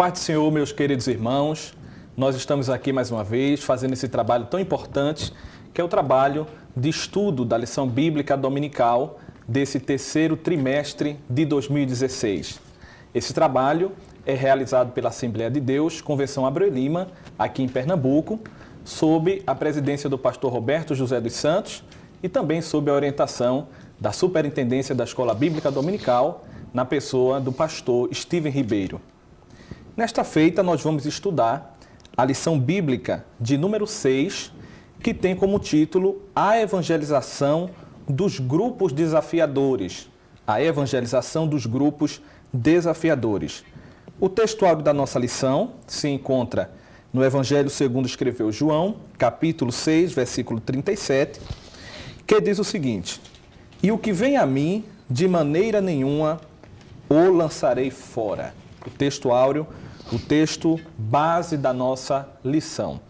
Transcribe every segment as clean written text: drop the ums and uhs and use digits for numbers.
paz do Senhor, meus queridos irmãos, nós estamos aqui mais uma vez fazendo esse trabalho tão importante, que é o trabalho de estudo da lição bíblica dominical desse terceiro trimestre de 2016. Esse trabalho é realizado pela Assembleia de Deus, Convenção Abreu e Lima, aqui em Pernambuco, sob a presidência do pastor Roberto José dos Santos e também sob a orientação da Superintendência da Escola Bíblica Dominical, na pessoa do pastor Steven Ribeiro. Nesta feita, nós vamos estudar a lição bíblica de número 6, que tem como título A Evangelização dos Grupos Desafiadores. A Evangelização dos Grupos Desafiadores. O textuário da nossa lição se encontra no Evangelho segundo escreveu João, capítulo 6, versículo 37, que diz o seguinte: E o que vem a mim, de maneira nenhuma o lançarei fora. O textuário, o texto base da nossa lição.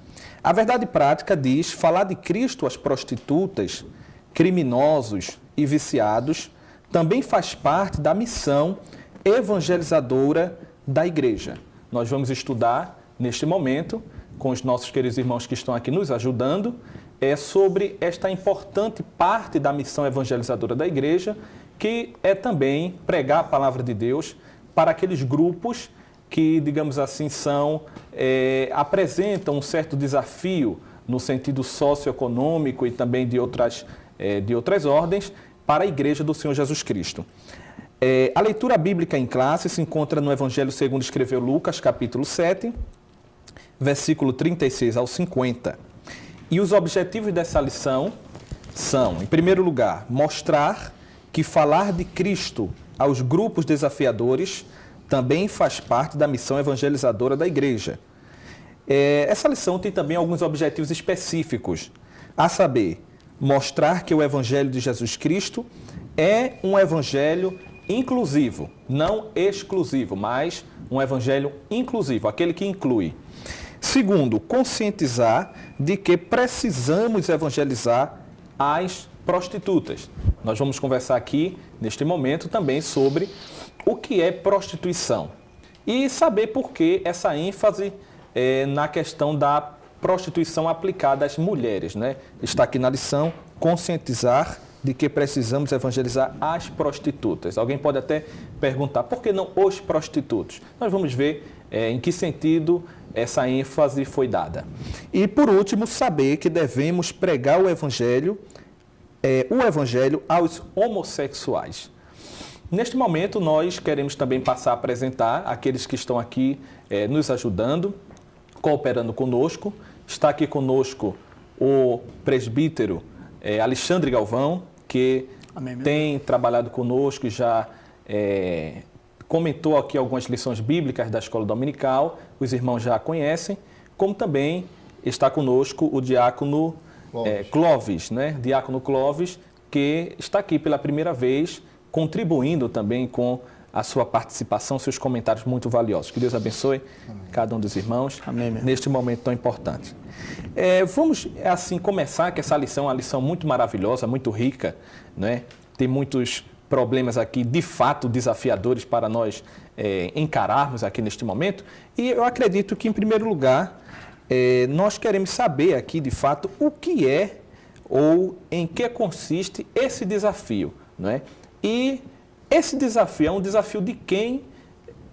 A verdade prática diz: falar de Cristo às prostitutas, criminosos e viciados também faz parte da missão evangelizadora da igreja. Nós vamos estudar neste momento, com os nossos queridos irmãos que estão aqui nos ajudando, sobre esta importante parte da missão evangelizadora da igreja, que é também pregar a palavra de Deus para aqueles grupos que, digamos assim, apresentam um certo desafio no sentido socioeconômico e também de outras ordens para a igreja do Senhor Jesus Cristo. A leitura bíblica em classe se encontra no Evangelho segundo escreveu Lucas, capítulo 7, versículo 36 ao 50. E os objetivos dessa lição são, em primeiro lugar, mostrar que falar de Cristo aos grupos desafiadores também faz parte da missão evangelizadora da igreja. Essa lição tem também alguns objetivos específicos, a saber, mostrar que o Evangelho de Jesus Cristo é um evangelho inclusivo, não exclusivo, mas um evangelho inclusivo, aquele que inclui. Segundo, conscientizar de que precisamos evangelizar as prostitutas. Nós vamos conversar aqui, neste momento, também sobre o que é prostituição e saber por que essa ênfase na questão da prostituição aplicada às mulheres, né? Está aqui na lição, conscientizar de que precisamos evangelizar as prostitutas. Alguém pode até perguntar, por que não os prostitutos? Nós vamos ver em que sentido essa ênfase foi dada. E, por último, saber que devemos pregar o evangelho aos homossexuais. Neste momento, nós queremos também passar a apresentar aqueles que estão aqui nos ajudando, cooperando conosco. Está aqui conosco o presbítero Alexandre Galvão, que tem trabalhado conosco e já comentou aqui algumas lições bíblicas da Escola Dominical, os irmãos já a conhecem, como também está conosco o diácono Clóvis, né? Diácono Clóvis, que está aqui pela primeira vez, contribuindo também com a sua participação, seus comentários muito valiosos. Que Deus abençoe cada um dos irmãos neste momento tão importante. Vamos, assim, começar, que essa lição é uma lição muito maravilhosa, muito rica, né? Tem muitos problemas aqui, de fato, desafiadores para nós encararmos aqui neste momento. E eu acredito que, em primeiro lugar, nós queremos saber aqui, de fato, o que é ou em que consiste esse desafio, não é? E esse desafio é um desafio de quem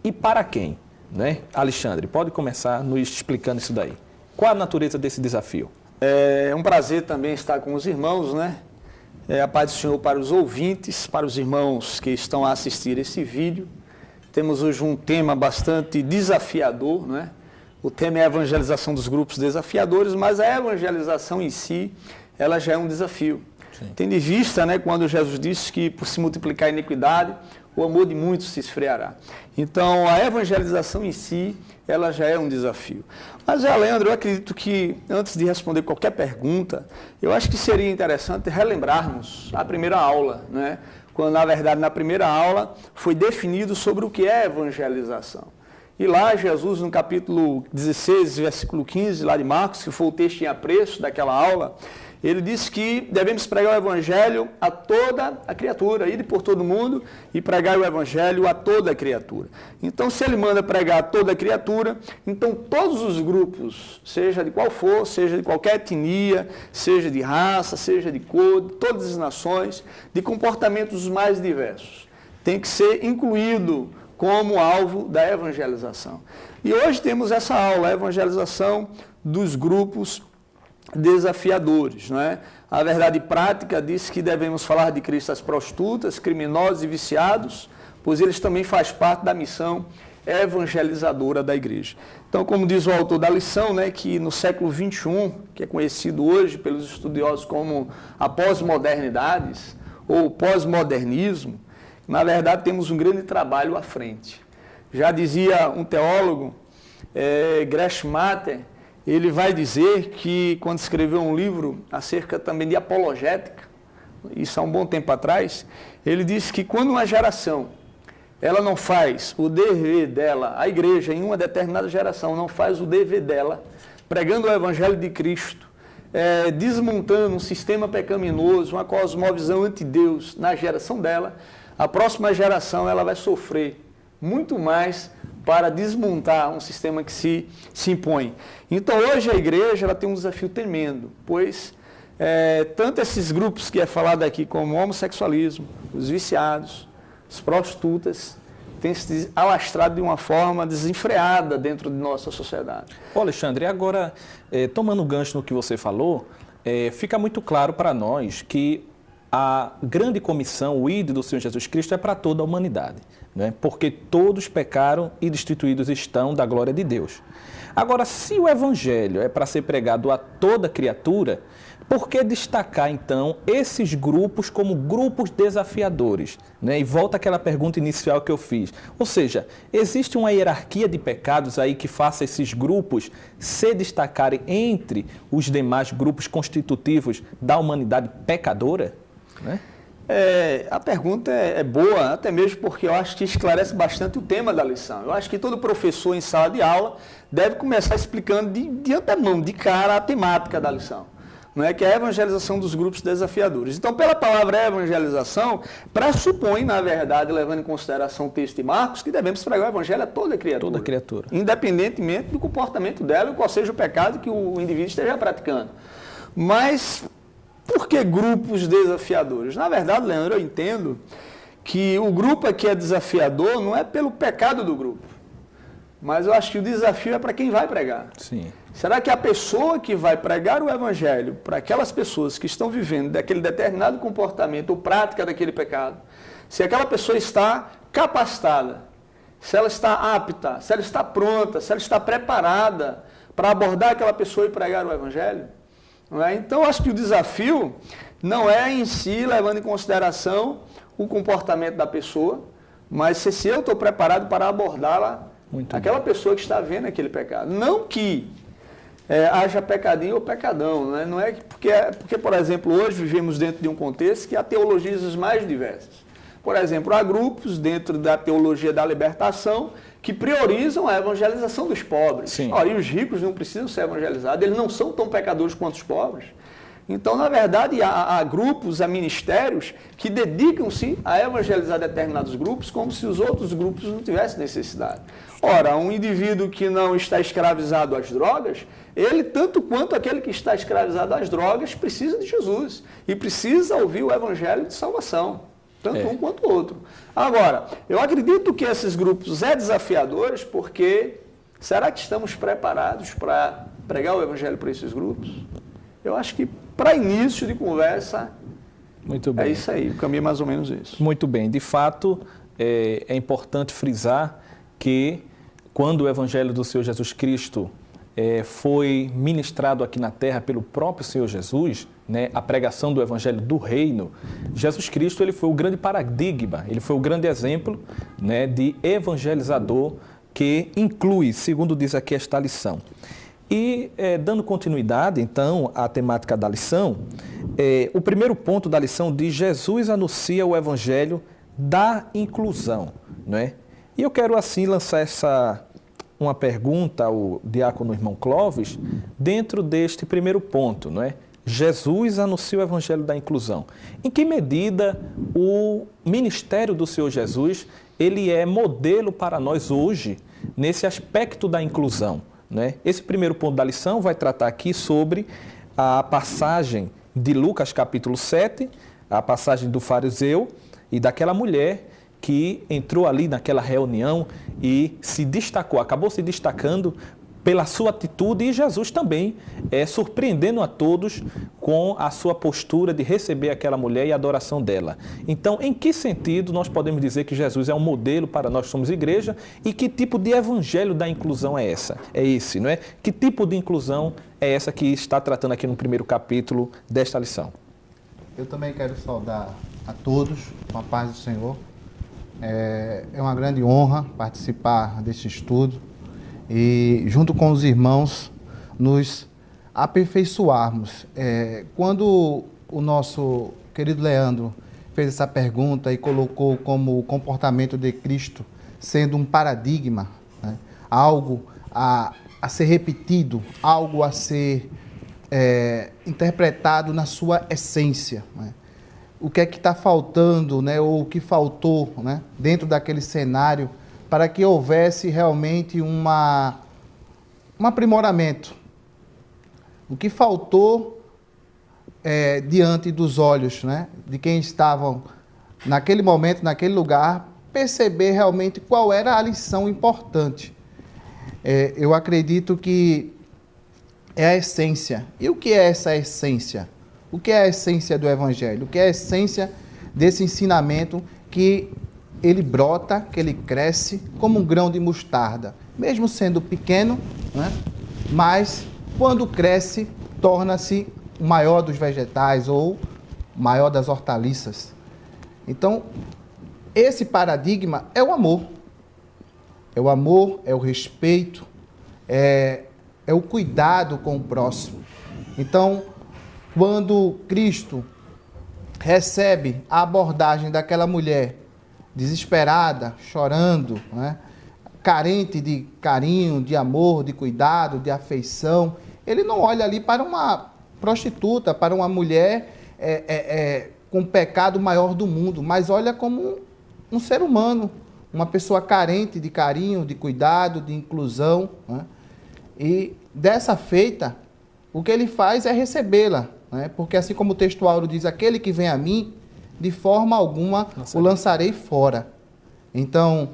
e para quem, né? Alexandre, pode começar nos explicando isso daí. Qual a natureza desse desafio? É um prazer também estar com os irmãos, né? A paz do Senhor para os ouvintes, para os irmãos que estão a assistir esse vídeo. Temos hoje um tema bastante desafiador, né? O tema é a evangelização dos grupos desafiadores, mas a evangelização em si, ela já é um desafio. Sim. Tendo em vista, né, quando Jesus disse que por se multiplicar a iniquidade, o amor de muitos se esfriará. Então, a evangelização em si, ela já é um desafio. Mas, Leandro, eu acredito que, antes de responder qualquer pergunta, eu acho que seria interessante relembrarmos a primeira aula, né? Quando, na verdade, na primeira aula, foi definido sobre o que é evangelização. E lá, Jesus, no capítulo 16, versículo 15, lá de Marcos, que foi o texto em apreço daquela aula, ele diz que devemos pregar o evangelho a toda a criatura, ir por todo mundo e pregar o evangelho a toda a criatura. Então, se ele manda pregar a toda a criatura, então todos os grupos, seja de qual for, seja de qualquer etnia, seja de raça, seja de cor, de todas as nações, de comportamentos mais diversos, tem que ser incluído como alvo da evangelização. E hoje temos essa aula, a evangelização dos grupos desafiadores, não é? A verdade prática diz que devemos falar de Cristo às prostitutas, criminosos e viciados, pois eles também fazem parte da missão evangelizadora da igreja. Então, como diz o autor da lição, né, que no século XXI, que é conhecido hoje pelos estudiosos como a pós-modernidade ou pós-modernismo, na verdade temos um grande trabalho à frente. Já dizia um teólogo, Gresham Matter, ele vai dizer que, quando escreveu um livro acerca também de apologética, isso há um bom tempo atrás, ele disse que quando uma geração ela não faz o dever dela, a igreja em uma determinada geração não faz o dever dela, pregando o evangelho de Cristo, desmontando um sistema pecaminoso, uma cosmovisão anti-Deus na geração dela, a próxima geração ela vai sofrer muito mais para desmontar um sistema que se impõe. Então, hoje a igreja ela tem um desafio tremendo, pois tanto esses grupos que é falado aqui, como o homossexualismo, os viciados, as prostitutas, têm se alastrado de uma forma desenfreada dentro de nossa sociedade. Ô Alexandre, agora, tomando o gancho no que você falou, fica muito claro para nós que a grande comissão, o ID do Senhor Jesus Cristo, é para toda a humanidade, né? Porque todos pecaram e destituídos estão da glória de Deus. Agora, se o evangelho é para ser pregado a toda criatura, por que destacar, então, esses grupos como grupos desafiadores, né? E volta àquela pergunta inicial que eu fiz. Ou seja, existe uma hierarquia de pecados aí que faça esses grupos se destacarem entre os demais grupos constitutivos da humanidade pecadora? Né? A pergunta é boa, até mesmo porque eu acho que esclarece bastante o tema da lição. Eu acho que todo professor em sala de aula deve começar explicando de antemão, de cara, a temática da lição, não é? Que é a evangelização dos grupos desafiadores. Então, pela palavra evangelização, pressupõe, na verdade, levando em consideração o texto de Marcos, que devemos pregar o evangelho a toda criatura. Toda criatura. Independentemente do comportamento dela e qual seja o pecado que o indivíduo esteja praticando. Mas por que grupos desafiadores? Na verdade, Leandro, eu entendo que o grupo aqui é desafiador não é pelo pecado do grupo, mas eu acho que o desafio é para quem vai pregar. Sim. Será que a pessoa que vai pregar o evangelho para aquelas pessoas que estão vivendo daquele determinado comportamento ou prática daquele pecado, se aquela pessoa está capacitada, se ela está apta, se ela está pronta, se ela está preparada para abordar aquela pessoa e pregar o evangelho? Não é? Então, acho que o desafio não é em si levando em consideração o comportamento da pessoa, mas se eu estou preparado para abordá-la, aquela pessoa que está vendo aquele pecado. Não que haja pecadinho ou pecadão, né? Não é porque, por exemplo, hoje vivemos dentro de um contexto que há teologias mais diversas. Por exemplo, há grupos dentro da teologia da libertação que priorizam a evangelização dos pobres. E os ricos não precisam ser evangelizados, eles não são tão pecadores quanto os pobres. Então, na verdade, há grupos, há ministérios que dedicam-se a evangelizar determinados grupos como se os outros grupos não tivessem necessidade. Ora, um indivíduo que não está escravizado às drogas, ele, tanto quanto aquele que está escravizado às drogas, precisa de Jesus e precisa ouvir o evangelho de salvação. Tanto um quanto o outro. Agora, eu acredito que esses grupos desafiadores, porque será que estamos preparados para pregar o evangelho para esses grupos? Eu acho que, para início de conversa, muito bem. É isso aí, o caminho é mais ou menos isso. Muito bem. De fato, é importante frisar que quando o evangelho do Senhor Jesus Cristo foi ministrado aqui na terra pelo próprio Senhor Jesus, né, a pregação do evangelho do reino, Jesus Cristo ele foi o grande paradigma, ele foi o grande exemplo, né, de evangelizador que inclui, segundo diz aqui esta lição. E dando continuidade, então, à temática da lição, o primeiro ponto da lição diz: Jesus anuncia o evangelho da inclusão, não é? E eu quero assim lançar uma pergunta ao diácono irmão Clóvis dentro deste primeiro ponto, não é? Jesus anuncia o evangelho da inclusão. Em que medida o ministério do Senhor Jesus, ele é modelo para nós hoje, nesse aspecto da inclusão, né? Esse primeiro ponto da lição vai tratar aqui sobre a passagem de Lucas capítulo 7, a passagem do fariseu e daquela mulher que entrou ali naquela reunião e se destacou, acabou se destacando pela sua atitude, e Jesus também surpreendendo a todos com a sua postura de receber aquela mulher e a adoração dela. Então, em que sentido nós podemos dizer que Jesus é um modelo para nós que somos igreja, e que tipo de evangelho da inclusão é esse, não é? Que tipo de inclusão é essa que está tratando aqui no primeiro capítulo desta lição? Eu também quero saudar a todos com a paz do Senhor. É uma grande honra participar desse estudo e, junto com os irmãos, nos aperfeiçoarmos. Quando o nosso querido Leandro fez essa pergunta e colocou como o comportamento de Cristo sendo um paradigma, né, algo a ser repetido, algo a ser interpretado na sua essência, né? O que é que está faltando, né, ou o que faltou, né, dentro daquele cenário para que houvesse realmente um aprimoramento. O que faltou diante dos olhos, né, de quem estavam naquele momento, naquele lugar, perceber realmente qual era a lição importante. Eu acredito que é a essência. E o que é essa essência? O que é a essência do Evangelho? O que é a essência desse ensinamento que ele brota, que ele cresce como um grão de mostarda, mesmo sendo pequeno, né? Mas quando cresce, torna-se o maior dos vegetais ou o maior das hortaliças. Então, esse paradigma é o amor. É o amor, é o respeito, é o cuidado com o próximo. Então, quando Cristo recebe a abordagem daquela mulher desesperada, chorando, né, carente de carinho, de amor, de cuidado, de afeição, ele não olha ali para uma prostituta, para uma mulher com o pecado maior do mundo, mas olha como um ser humano, uma pessoa carente de carinho, de cuidado, de inclusão, né? E dessa feita, o que ele faz é recebê-la, né? Porque assim como o texto áureo diz, aquele que vem a mim, de forma alguma o lançarei fora. Então,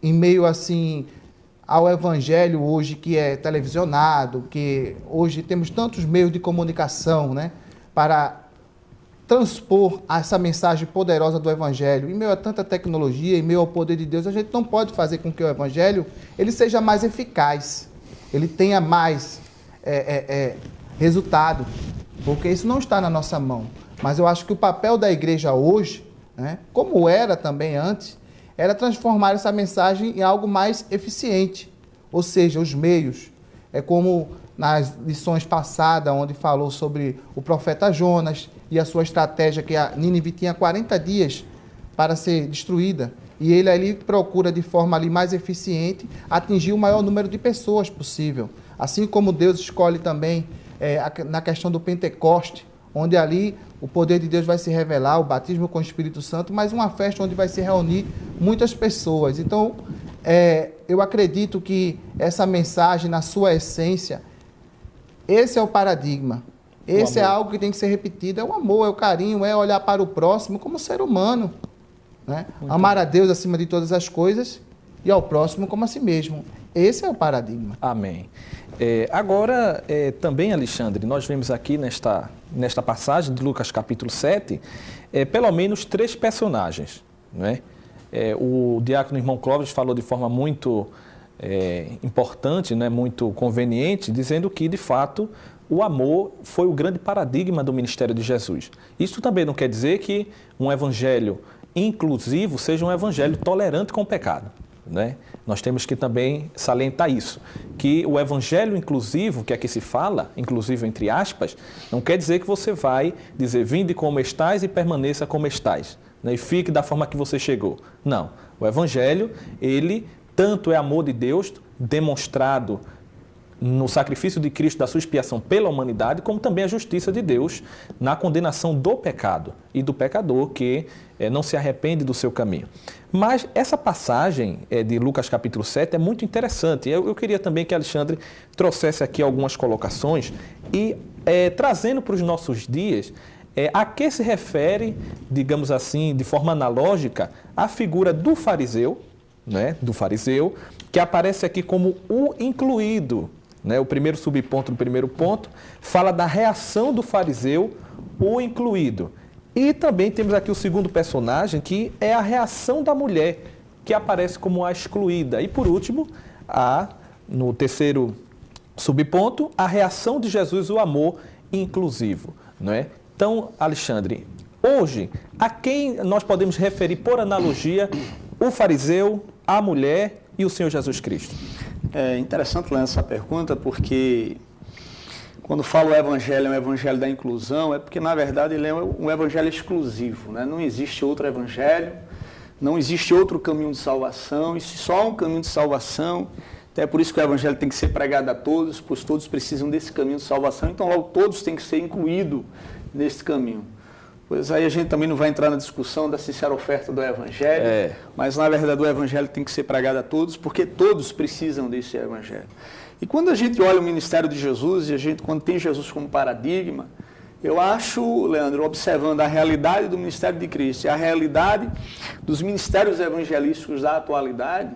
em meio assim ao evangelho hoje que é televisionado, que hoje temos tantos meios de comunicação, né, para transpor essa mensagem poderosa do evangelho, em meio a tanta tecnologia, em meio ao poder de Deus, a gente não pode fazer com que o evangelho ele seja mais eficaz, ele tenha mais resultado, porque isso não está na nossa mão. Mas eu acho que o papel da igreja hoje, né, como era também antes, era transformar essa mensagem em algo mais eficiente, ou seja, os meios. É como nas lições passadas, onde falou sobre o profeta Jonas e a sua estratégia, que a Nínive tinha 40 dias para ser destruída, e ele ali procura de forma ali mais eficiente atingir o maior número de pessoas possível. Assim como Deus escolhe também na questão do Pentecoste, onde ali o poder de Deus vai se revelar, o batismo com o Espírito Santo, mas uma festa onde vai se reunir muitas pessoas. Então, eu acredito que essa mensagem, na sua essência, esse é o paradigma. Esse é algo que tem que ser repetido, é o amor, é o carinho, é olhar para o próximo como ser humano, né? Amar a Deus acima de todas as coisas e ao próximo como a si mesmo. Esse é o paradigma. Amém. Agora, também, Alexandre, nós vemos aqui nesta passagem de Lucas capítulo 7, pelo menos 3 personagens, não é? O diácono irmão Clóvis falou de forma muito importante, né, muito conveniente, dizendo que, de fato, o amor foi o grande paradigma do ministério de Jesus. Isso também não quer dizer que um evangelho inclusivo seja um evangelho tolerante com o pecado, né? Nós temos que também salientar isso, que o evangelho inclusivo, que aqui se fala, inclusive entre aspas, não quer dizer que você vai dizer, vinde como estais e permaneça como estais, né? E fique da forma que você chegou. Não, o evangelho, ele tanto é amor de Deus demonstrado no sacrifício de Cristo, da sua expiação pela humanidade, como também a justiça de Deus na condenação do pecado e do pecador que não se arrepende do seu caminho. Mas essa passagem de Lucas capítulo 7 é muito interessante. Eu queria também que Alexandre trouxesse aqui algumas colocações e trazendo para os nossos dias a que se refere, digamos assim, de forma analógica, a figura do fariseu, né, que aparece aqui como o incluído. Né? O primeiro subponto do primeiro ponto fala da reação do fariseu, o incluído. E também temos aqui o segundo personagem, que é a reação da mulher, que aparece como a excluída. E por último, no terceiro subponto, a reação de Jesus, o amor inclusivo. Não é? Então, Alexandre, hoje, a quem nós podemos referir por analogia o fariseu, a mulher e o Senhor Jesus Cristo? É interessante ler essa pergunta, porque quando falo o evangelho é um evangelho da inclusão, é porque, na verdade, ele é um evangelho exclusivo. Né? Não existe outro evangelho, não existe outro caminho de salvação, e se só há um caminho de salvação, até por isso que o evangelho tem que ser pregado a todos, pois todos precisam desse caminho de salvação, então logo todos têm que ser incluídos nesse caminho. Pois aí a gente também não vai entrar na discussão da sincera oferta do Evangelho, mas na verdade o Evangelho tem que ser pregado a todos, porque todos precisam desse Evangelho. E quando a gente olha o ministério de Jesus, e quando tem Jesus como paradigma, eu acho, Leandro, observando a realidade do ministério de Cristo e a realidade dos ministérios evangelísticos da atualidade,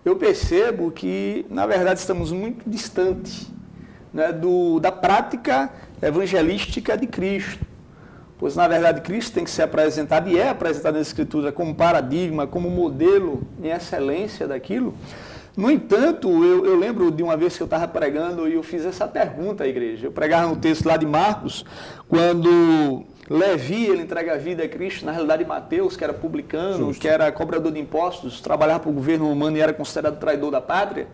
eu percebo que, na verdade, estamos muito distantes, né, da prática evangelística de Cristo. Pois, na verdade, Cristo tem que ser apresentado, e é apresentado na Escritura como paradigma, como modelo em excelência daquilo. No entanto, eu lembro de uma vez que eu estava pregando e eu fiz essa pergunta à igreja. Eu pregava no texto lá de Marcos, quando Levi, ele entrega a vida a Cristo, na realidade Mateus, que era publicano, que era cobrador de impostos, trabalhava para o governo romano e era considerado traidor da pátria,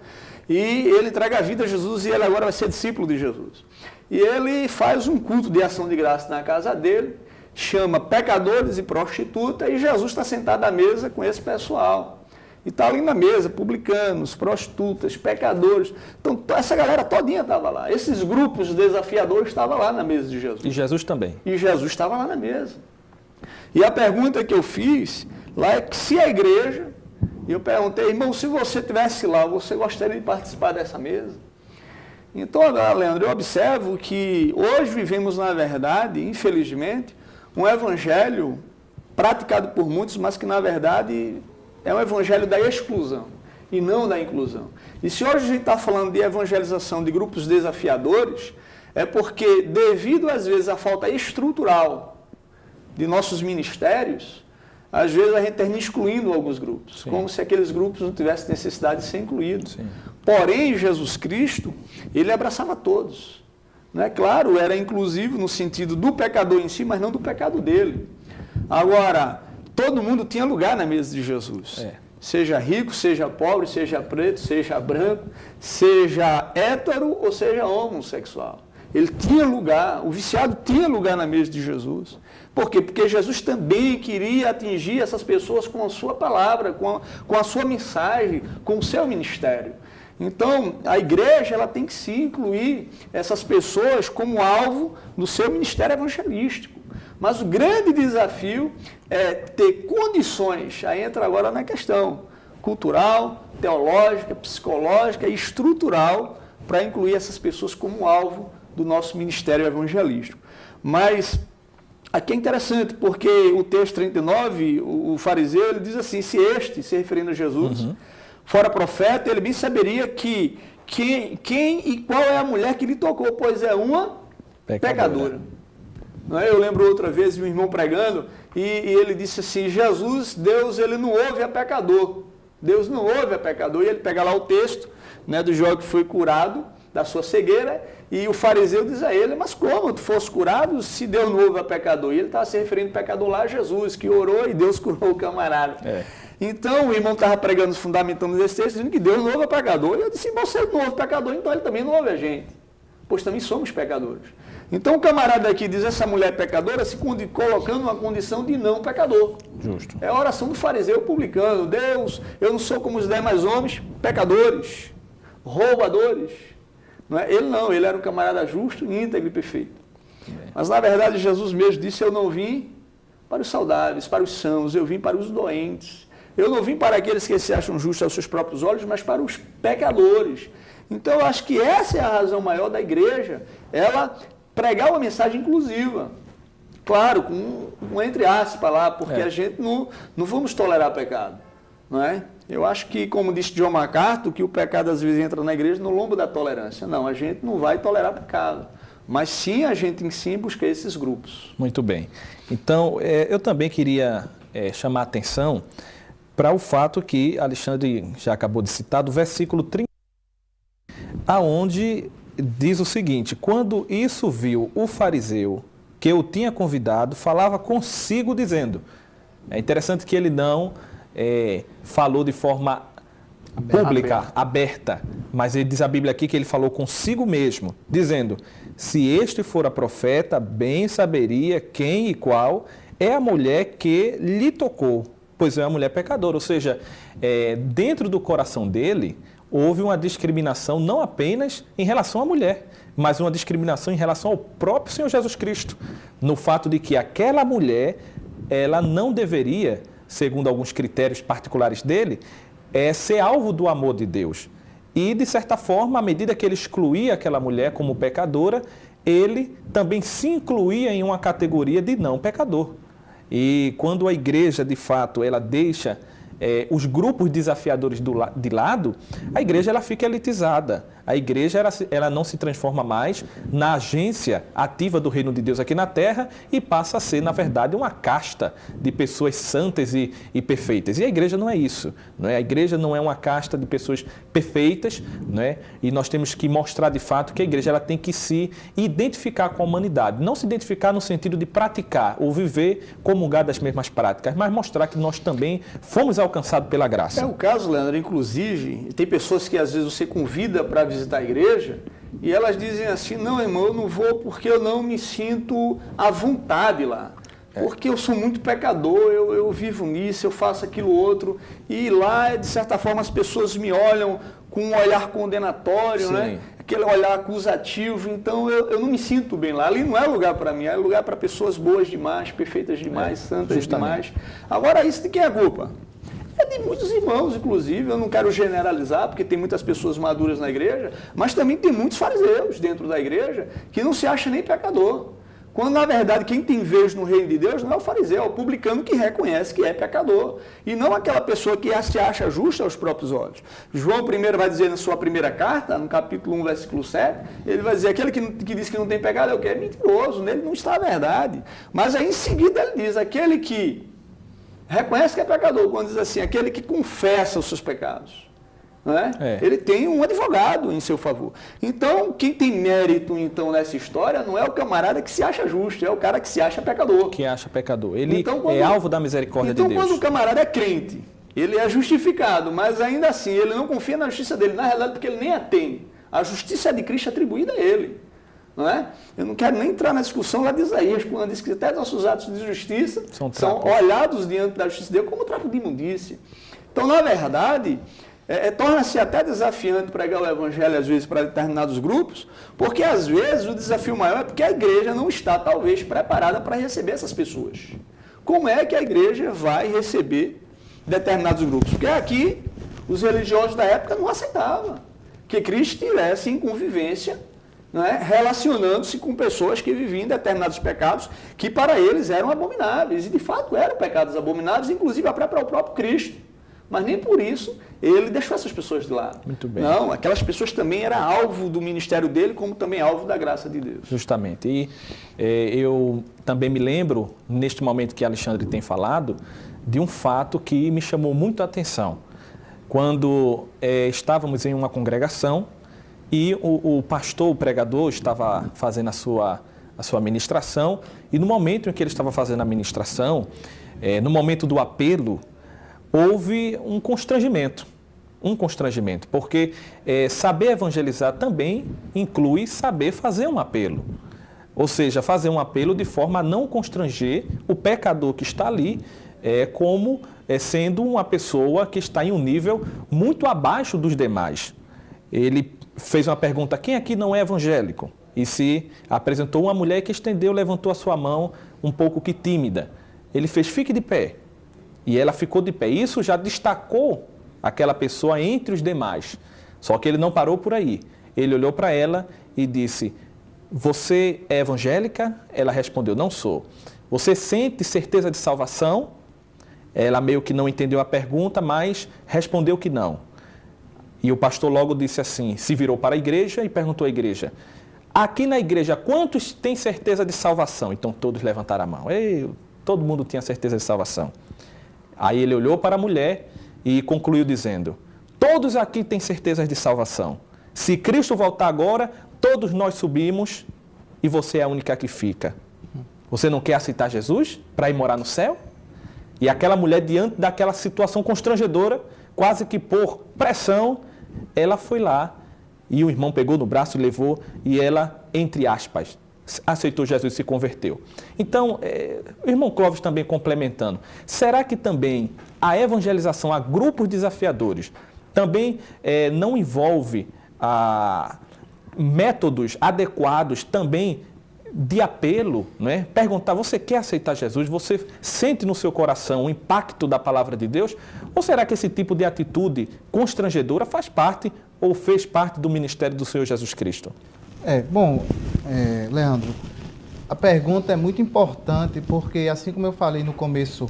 e ele entrega a vida a Jesus e ele agora vai ser discípulo de Jesus. E ele faz um culto de ação de graça na casa dele, chama pecadores e prostitutas, e Jesus está sentado à mesa com esse pessoal. E está ali na mesa, publicanos, prostitutas, pecadores. Então, essa galera todinha estava lá. Esses grupos desafiadores estavam lá na mesa de Jesus. E Jesus também. E Jesus estava lá na mesa. E a pergunta que eu fiz lá é que se a igreja, e eu perguntei, irmão, se você estivesse lá, você gostaria de participar dessa mesa? Então, agora, Leandro, eu observo que hoje vivemos, na verdade, infelizmente, um evangelho praticado por muitos, mas que, na verdade, é um evangelho da exclusão e não da inclusão. E se hoje a gente está falando de evangelização de grupos desafiadores, é porque, devido, às vezes, à falta estrutural de nossos ministérios, às vezes a gente termina excluindo alguns grupos, como se aqueles grupos não tivessem necessidade de ser incluídos. Sim. Porém, Jesus Cristo, ele abraçava todos. Não é claro, era inclusivo no sentido do pecador em si, mas não do pecado dele. Agora, todo mundo tinha lugar na mesa de Jesus. Seja rico, seja pobre, seja preto, seja branco, seja hétero ou seja homossexual. Ele tinha lugar, o viciado tinha lugar na mesa de Jesus. Por quê? Porque Jesus também queria atingir essas pessoas com a sua palavra, com a sua mensagem, com o seu ministério. Então, a igreja ela tem que se incluir essas pessoas como alvo do seu ministério evangelístico. Mas o grande desafio é ter condições, aí entra agora na questão cultural, teológica, psicológica e estrutural, para incluir essas pessoas como alvo do nosso ministério evangelístico. Mas aqui é interessante, porque o texto 39, o fariseu, ele diz assim, se referindo a Jesus, fora profeta, ele bem saberia que quem e qual é a mulher que lhe tocou, pois é uma pecadora. Não é? Eu lembro outra vez de um irmão pregando, e ele disse assim, Jesus, Deus, ele não ouve a pecador. Deus não ouve a pecador. E ele pega lá o texto, né, do jovem que foi curado da sua cegueira, e o fariseu diz a ele, mas como tu fosse curado se Deus não ouve a pecador? E ele estava se referindo ao pecador lá a Jesus, que orou e Deus curou o camarada. Então, o irmão estava pregando, fundamentando esse texto, dizendo que Deus não ouve a pecador. E eu disse, você não ouve o pecador, então ele também não ouve a gente, pois também somos pecadores. Então, o camarada aqui diz, essa mulher pecadora, se colocando numa condição de não pecador. Justo. É a oração do fariseu publicano. Deus, eu não sou como os demais homens, pecadores, roubadores. Não é? Ele não, ele era um camarada justo, íntegro e perfeito. Mas na verdade Jesus mesmo disse, eu não vim para os saudáveis, para os sãos, eu vim para os doentes. Eu não vim para aqueles que se acham justos aos seus próprios olhos, mas para os pecadores. Então eu acho que essa é a razão maior da igreja, ela pregar uma mensagem inclusiva. Claro, com entre aspas lá, porque a gente não vamos tolerar pecado. Não é? Eu acho que, como disse John MacArthur, que o pecado às vezes entra na igreja no lombo da tolerância. Não, a gente não vai tolerar pecado. Mas sim, a gente em si busca esses grupos. Muito bem. Então, eu também queria chamar a atenção para o fato que Alexandre já acabou de citar, do versículo 30, aonde diz o seguinte: quando isso viu o fariseu que eu tinha convidado, falava consigo dizendo. É interessante que ele não falou de forma pública, aberta, mas ele diz a Bíblia aqui que ele falou consigo mesmo, dizendo, se este fora profeta, bem saberia quem e qual é a mulher que lhe tocou, pois é uma mulher pecadora. Ou seja, dentro do coração dele, houve uma discriminação não apenas em relação à mulher, mas uma discriminação em relação ao próprio Senhor Jesus Cristo, no fato de que aquela mulher, ela não deveria, segundo alguns critérios particulares dele, ser alvo do amor de Deus. E, de certa forma, à medida que ele excluía aquela mulher como pecadora, ele também se incluía em uma categoria de não pecador. E quando a igreja, de fato, ela deixa os grupos desafiadores de lado, a igreja ela fica elitizada. A igreja ela não se transforma mais na agência ativa do reino de Deus aqui na terra e passa a ser, na verdade, uma casta de pessoas santas e perfeitas. E a igreja não é isso. Não é? A igreja não é uma casta de pessoas perfeitas, não é? E nós temos que mostrar de fato que a igreja ela tem que se identificar com a humanidade. Não se identificar no sentido de praticar ou viver, comungar das mesmas práticas, mas mostrar que nós também fomos alcançados pela graça. É o caso, Leandro, inclusive, tem pessoas que às vezes você convida para visitar a igreja e elas dizem assim, não, irmão, eu não vou porque eu não me sinto à vontade lá. Porque eu sou muito pecador, eu vivo nisso, eu faço aquilo outro. E lá, de certa forma, as pessoas me olham com um olhar condenatório, né? Aquele olhar acusativo. Então, eu não me sinto bem lá. Ali não é lugar para mim, é lugar para pessoas boas demais, perfeitas demais, santas demais. Agora, isso de quem é a culpa? É de muitos irmãos, inclusive. Eu não quero generalizar, porque tem muitas pessoas maduras na igreja, mas também tem muitos fariseus dentro da igreja que não se acha nem pecador. Quando, na verdade, quem tem vez no reino de Deus não é o fariseu, é o publicano que reconhece que é pecador. E não aquela pessoa que se acha justa aos próprios olhos. João primeiro vai dizer na sua primeira carta, no capítulo 1, versículo 7, ele vai dizer, aquele que diz que não tem pecado é o quê? É mentiroso, nele não está a verdade. Mas aí em seguida ele diz, aquele que reconhece que é pecador, quando diz assim, aquele que confessa os seus pecados. Não é? Ele tem um advogado em seu favor. Então, quem tem mérito então nessa história não é o camarada que se acha justo, é o cara que se acha pecador. Que acha pecador. Ele é alvo da misericórdia de Deus. Então, quando o camarada é crente, ele é justificado, mas ainda assim ele não confia na justiça dele, na realidade porque ele nem a tem. A justiça é de Cristo atribuída a ele. Não é? Eu não quero nem entrar na discussão lá de Isaías, quando diz que até nossos atos de justiça são olhados diante da justiça de Deus como trapo de imundície. Então, na verdade, torna-se até desafiante pregar o evangelho, às vezes, para determinados grupos, porque, às vezes, o desafio maior é porque a igreja não está, talvez, preparada para receber essas pessoas. Como é que a igreja vai receber determinados grupos? Porque aqui, os religiosos da época não aceitavam que Cristo estivesse em convivência, não é? Relacionando-se com pessoas que viviam determinados pecados que para eles eram abomináveis, e de fato eram pecados abomináveis, inclusive até para o próprio Cristo. Mas nem por isso ele deixou essas pessoas de lado. Muito bem. Não, aquelas pessoas também eram alvo do ministério dele, como também alvo da graça de Deus. Justamente. E eu também me lembro, neste momento que Alexandre tem falado, de um fato que me chamou muito a atenção. Quando estávamos em uma congregação, e o pastor, o pregador, estava fazendo a sua ministração, e no momento em que ele estava fazendo a ministração, no momento do apelo, houve um constrangimento, porque saber evangelizar também inclui saber fazer um apelo. Ou seja, fazer um apelo de forma a não constranger o pecador que está ali, como sendo uma pessoa que está em um nível muito abaixo dos demais. Ele fez uma pergunta, quem aqui não é evangélico? E se apresentou uma mulher que estendeu, levantou a sua mão um pouco que tímida. Ele fez, fique de pé. E ela ficou de pé. Isso já destacou aquela pessoa entre os demais. Só que ele não parou por aí. Ele olhou para ela e disse, você é evangélica? Ela respondeu, não sou. Você sente certeza de salvação? Ela meio que não entendeu a pergunta, mas respondeu que não. E o pastor logo disse assim, se virou para a igreja e perguntou à igreja, aqui na igreja, quantos têm certeza de salvação? Então todos levantaram a mão. Todo mundo tinha certeza de salvação. Aí ele olhou para a mulher e concluiu dizendo, todos aqui têm certeza de salvação. Se Cristo voltar agora, todos nós subimos e você é a única que fica. Você não quer aceitar Jesus para ir morar no céu? E aquela mulher, diante daquela situação constrangedora, quase que por pressão, ela foi lá e o irmão pegou no braço e levou e ela, entre aspas, aceitou Jesus e se converteu. Então, o irmão Clóvis também complementando, será que também a evangelização a grupos desafiadores também não envolve métodos adequados também de apelo, né? Perguntar, você quer aceitar Jesus? Você sente no seu coração o impacto da palavra de Deus? Ou será que esse tipo de atitude constrangedora faz parte ou fez parte do ministério do Senhor Jesus Cristo? Leandro, a pergunta é muito importante porque, assim como eu falei no começo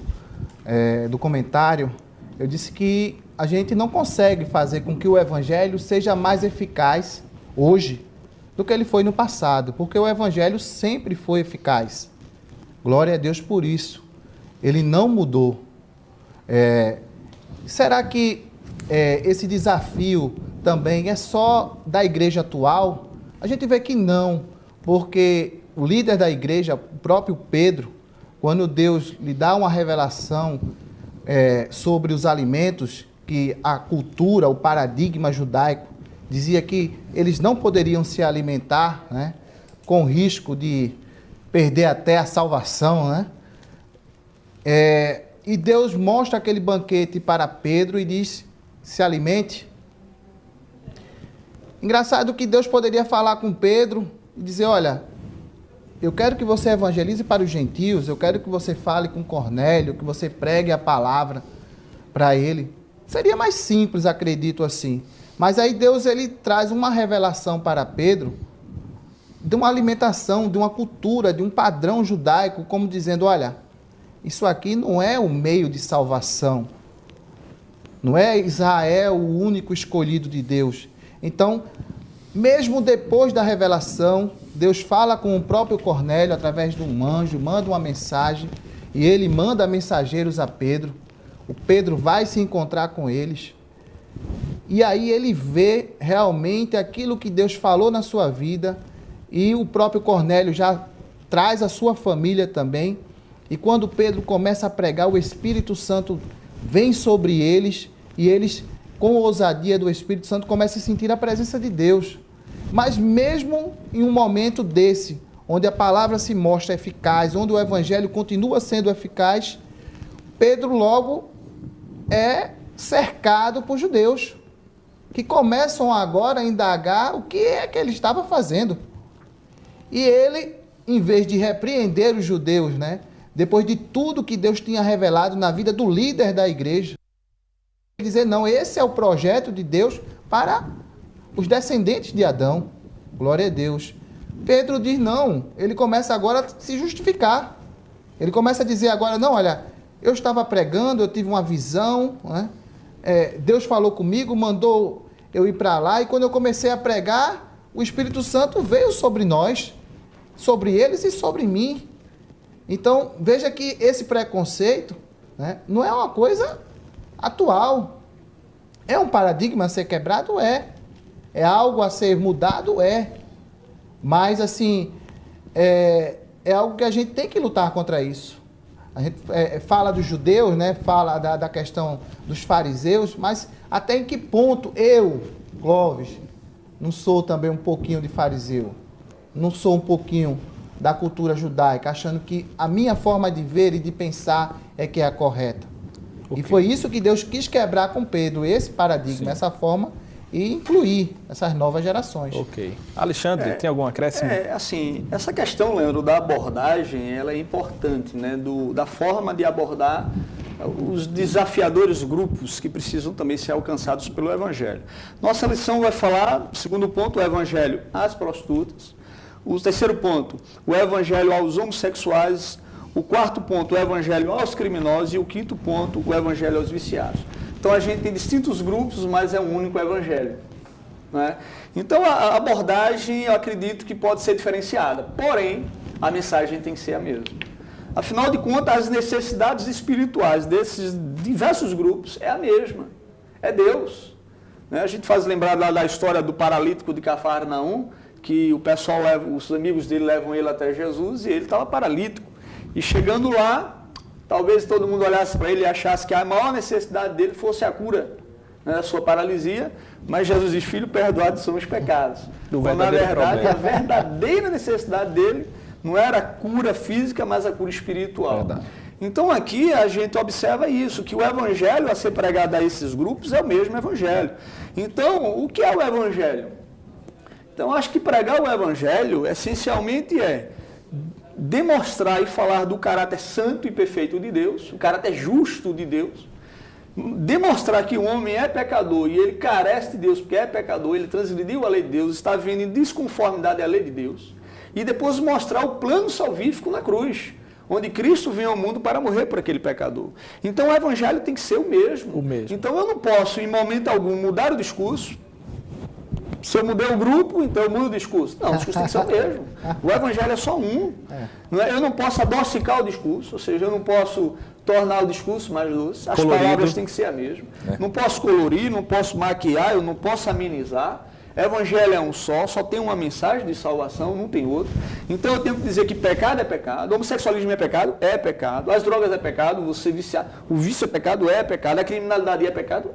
do comentário, eu disse que a gente não consegue fazer com que o evangelho seja mais eficaz hoje do que ele foi no passado, porque o evangelho sempre foi eficaz. Glória a Deus por isso. Ele não mudou. Será que esse desafio também é só da igreja atual? A gente vê que não, porque o líder da igreja, o próprio Pedro, quando Deus lhe dá uma revelação sobre os alimentos, que a cultura, o paradigma judaico, dizia que eles não poderiam se alimentar, né, com risco de perder até a salvação, né? E Deus mostra aquele banquete para Pedro e diz, se alimente. Engraçado que Deus poderia falar com Pedro e dizer, olha, eu quero que você evangelize para os gentios, eu quero que você fale com Cornélio, que você pregue a palavra para ele. Seria mais simples, acredito assim. Mas aí Deus ele traz uma revelação para Pedro de uma alimentação, de uma cultura, de um padrão judaico, como dizendo, olha, isso aqui não é o meio de salvação. Não é Israel o único escolhido de Deus. Então, mesmo depois da revelação, Deus fala com o próprio Cornélio através de um anjo, manda uma mensagem, e ele manda mensageiros a Pedro. O Pedro vai se encontrar com eles. E aí ele vê realmente aquilo que Deus falou na sua vida, e o próprio Cornélio já traz a sua família também. E quando Pedro começa a pregar, o Espírito Santo vem sobre eles, e eles, com a ousadia do Espírito Santo, começam a sentir a presença de Deus. Mas mesmo em um momento desse, onde a palavra se mostra eficaz, onde o evangelho continua sendo eficaz, Pedro logo é cercado por judeus, que começam agora a indagar o que é que ele estava fazendo. E ele, em vez de repreender os judeus, né, depois de tudo que Deus tinha revelado na vida do líder da igreja, dizer, não, esse é o projeto de Deus para os descendentes de Adão. Glória a Deus. Pedro diz não, ele começa agora a se justificar. Ele começa a dizer agora, não, olha, eu estava pregando, eu tive uma visão, né? Deus falou comigo, mandou eu ir para lá, e quando eu comecei a pregar, o Espírito Santo veio sobre nós, sobre eles e sobre mim. Então, veja que esse preconceito, né, não é uma coisa atual. É um paradigma a ser quebrado? É algo a ser mudado? Mas, assim, é algo que a gente tem que lutar contra isso. A gente fala dos judeus, né? Fala da questão dos fariseus, mas até em que ponto eu, Clóvis, não sou também um pouquinho de fariseu? Não sou um pouquinho da cultura judaica, achando que a minha forma de ver e de pensar é que é a correta. Okay. E foi isso que Deus quis quebrar com Pedro, esse paradigma, essa forma e incluir essas novas gerações. Ok. Alexandre, tem algum acréscimo? Assim, essa questão, Leandro, da abordagem, ela é importante, né? Da forma de abordar os desafiadores grupos que precisam também ser alcançados pelo Evangelho. Nossa lição vai falar, segundo ponto, o Evangelho às prostitutas. O terceiro ponto, o Evangelho aos homossexuais. O quarto ponto, o Evangelho aos criminosos. E o quinto ponto, o Evangelho aos viciados. Então a gente tem distintos grupos, mas é um único Evangelho, né? Então a abordagem, eu acredito que pode ser diferenciada, porém a mensagem tem que ser a mesma. Afinal de contas, as necessidades espirituais desses diversos grupos é a mesma, é Deus, né? A gente faz lembrar lá da história do paralítico de Cafarnaum, que o pessoal os amigos dele levam ele até Jesus e ele estava paralítico. E chegando lá, talvez todo mundo olhasse para ele e achasse que a maior necessidade dele fosse a cura, né, da sua paralisia, mas Jesus diz, filho, perdoados são os pecados. Então, na verdade, a verdadeira necessidade dele não era a cura física, mas a cura espiritual. Verdade. Então aqui a gente observa isso, que o evangelho a ser pregado a esses grupos é o mesmo evangelho. Então, o que é o evangelho? Então, acho que pregar o evangelho, essencialmente, é demonstrar e falar do caráter santo e perfeito de Deus, o caráter justo de Deus, demonstrar que o homem é pecador e ele carece de Deus porque é pecador, ele transgrediu a lei de Deus, está vindo em desconformidade à lei de Deus, e depois mostrar o plano salvífico na cruz, onde Cristo vem ao mundo para morrer por aquele pecador. Então o evangelho tem que ser o mesmo. Então eu não posso, em momento algum, mudar o discurso. Se eu mudei o grupo, então eu mudo o discurso. Não, o discurso tem que ser o mesmo. O evangelho é só um. Eu não posso adocicar o discurso, ou seja, eu não posso tornar o discurso mais doce. As palavras têm que ser a mesma. Não posso colorir, não posso maquiar, eu não posso amenizar. Evangelho é um só tem uma mensagem de salvação, não tem outra. Então eu tenho que dizer que pecado é pecado, homossexualismo é pecado, as drogas é pecado, você viciar, o vício é pecado, a criminalidade é pecado,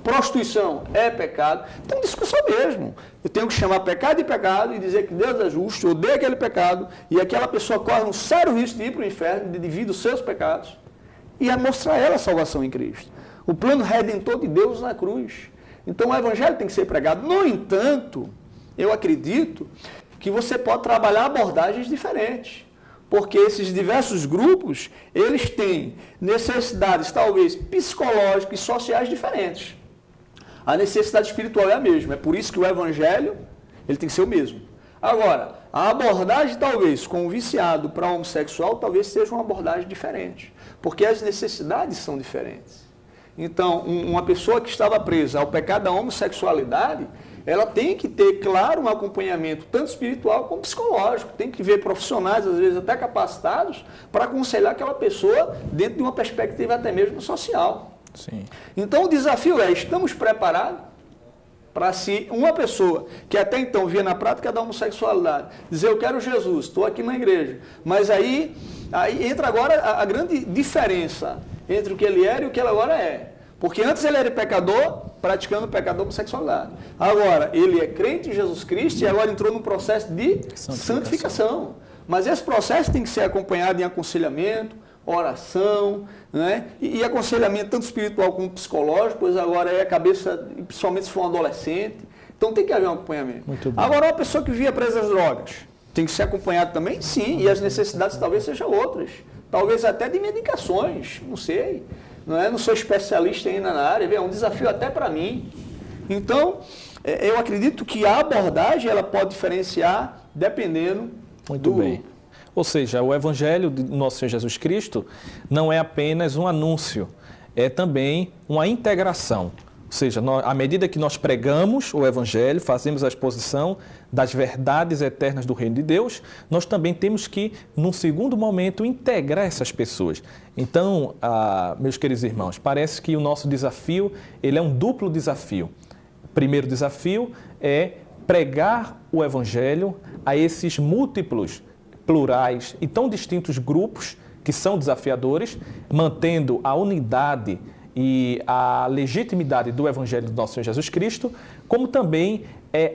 prostituição é pecado. Então discussão mesmo. Eu tenho que chamar pecado de pecado e dizer que Deus é justo, odeia aquele pecado e aquela pessoa corre um sério risco de ir para o inferno devido aos seus pecados e a mostrar a ela a salvação em Cristo. O plano redentor de Deus na cruz. Então o evangelho tem que ser pregado. No entanto, eu acredito que você pode trabalhar abordagens diferentes. Porque esses diversos grupos, eles têm necessidades talvez psicológicas e sociais diferentes. A necessidade espiritual é a mesma. É por isso que o evangelho ele tem que ser o mesmo. Agora, a abordagem talvez com o viciado para o homossexual talvez seja uma abordagem diferente. Porque as necessidades são diferentes. Então, uma pessoa que estava presa ao pecado da homossexualidade, ela tem que ter, claro, um acompanhamento tanto espiritual como psicológico. Tem que ver profissionais, às vezes até capacitados, para aconselhar aquela pessoa dentro de uma perspectiva até mesmo social. Sim. Então, o desafio é, estamos preparados para se uma pessoa que até então via na prática da homossexualidade, dizer, eu quero Jesus, estou aqui na igreja. Mas aí entra agora a grande diferença entre o que ele era e o que ele agora é. Porque antes ele era pecador, praticando o pecado da homossexualidade. Agora, ele é crente em Jesus Cristo e agora entrou num processo de santificação. Mas esse processo tem que ser acompanhado em aconselhamento, oração, né? E aconselhamento tanto espiritual como psicológico, pois agora é a cabeça, principalmente se for um adolescente. Então tem que haver um acompanhamento. Agora, uma pessoa que via presa às drogas, tem que ser acompanhado também? Sim, e as necessidades talvez sejam outras. Talvez até de medicações, não sei. Não sou especialista ainda na área, é um desafio até para mim. Então, eu acredito que a abordagem ela pode diferenciar dependendo Muito bem. Ou seja, o Evangelho do nosso Senhor Jesus Cristo não é apenas um anúncio, é também uma integração. Ou seja, à medida que nós pregamos o Evangelho, fazemos a exposição das verdades eternas do Reino de Deus, nós também temos que, num segundo momento, integrar essas pessoas. Então, meus queridos irmãos, parece que o nosso desafio ele é um duplo desafio. O primeiro desafio é pregar o Evangelho a esses múltiplos, plurais e tão distintos grupos que são desafiadores, mantendo a unidade e a legitimidade do Evangelho do nosso Senhor Jesus Cristo, como também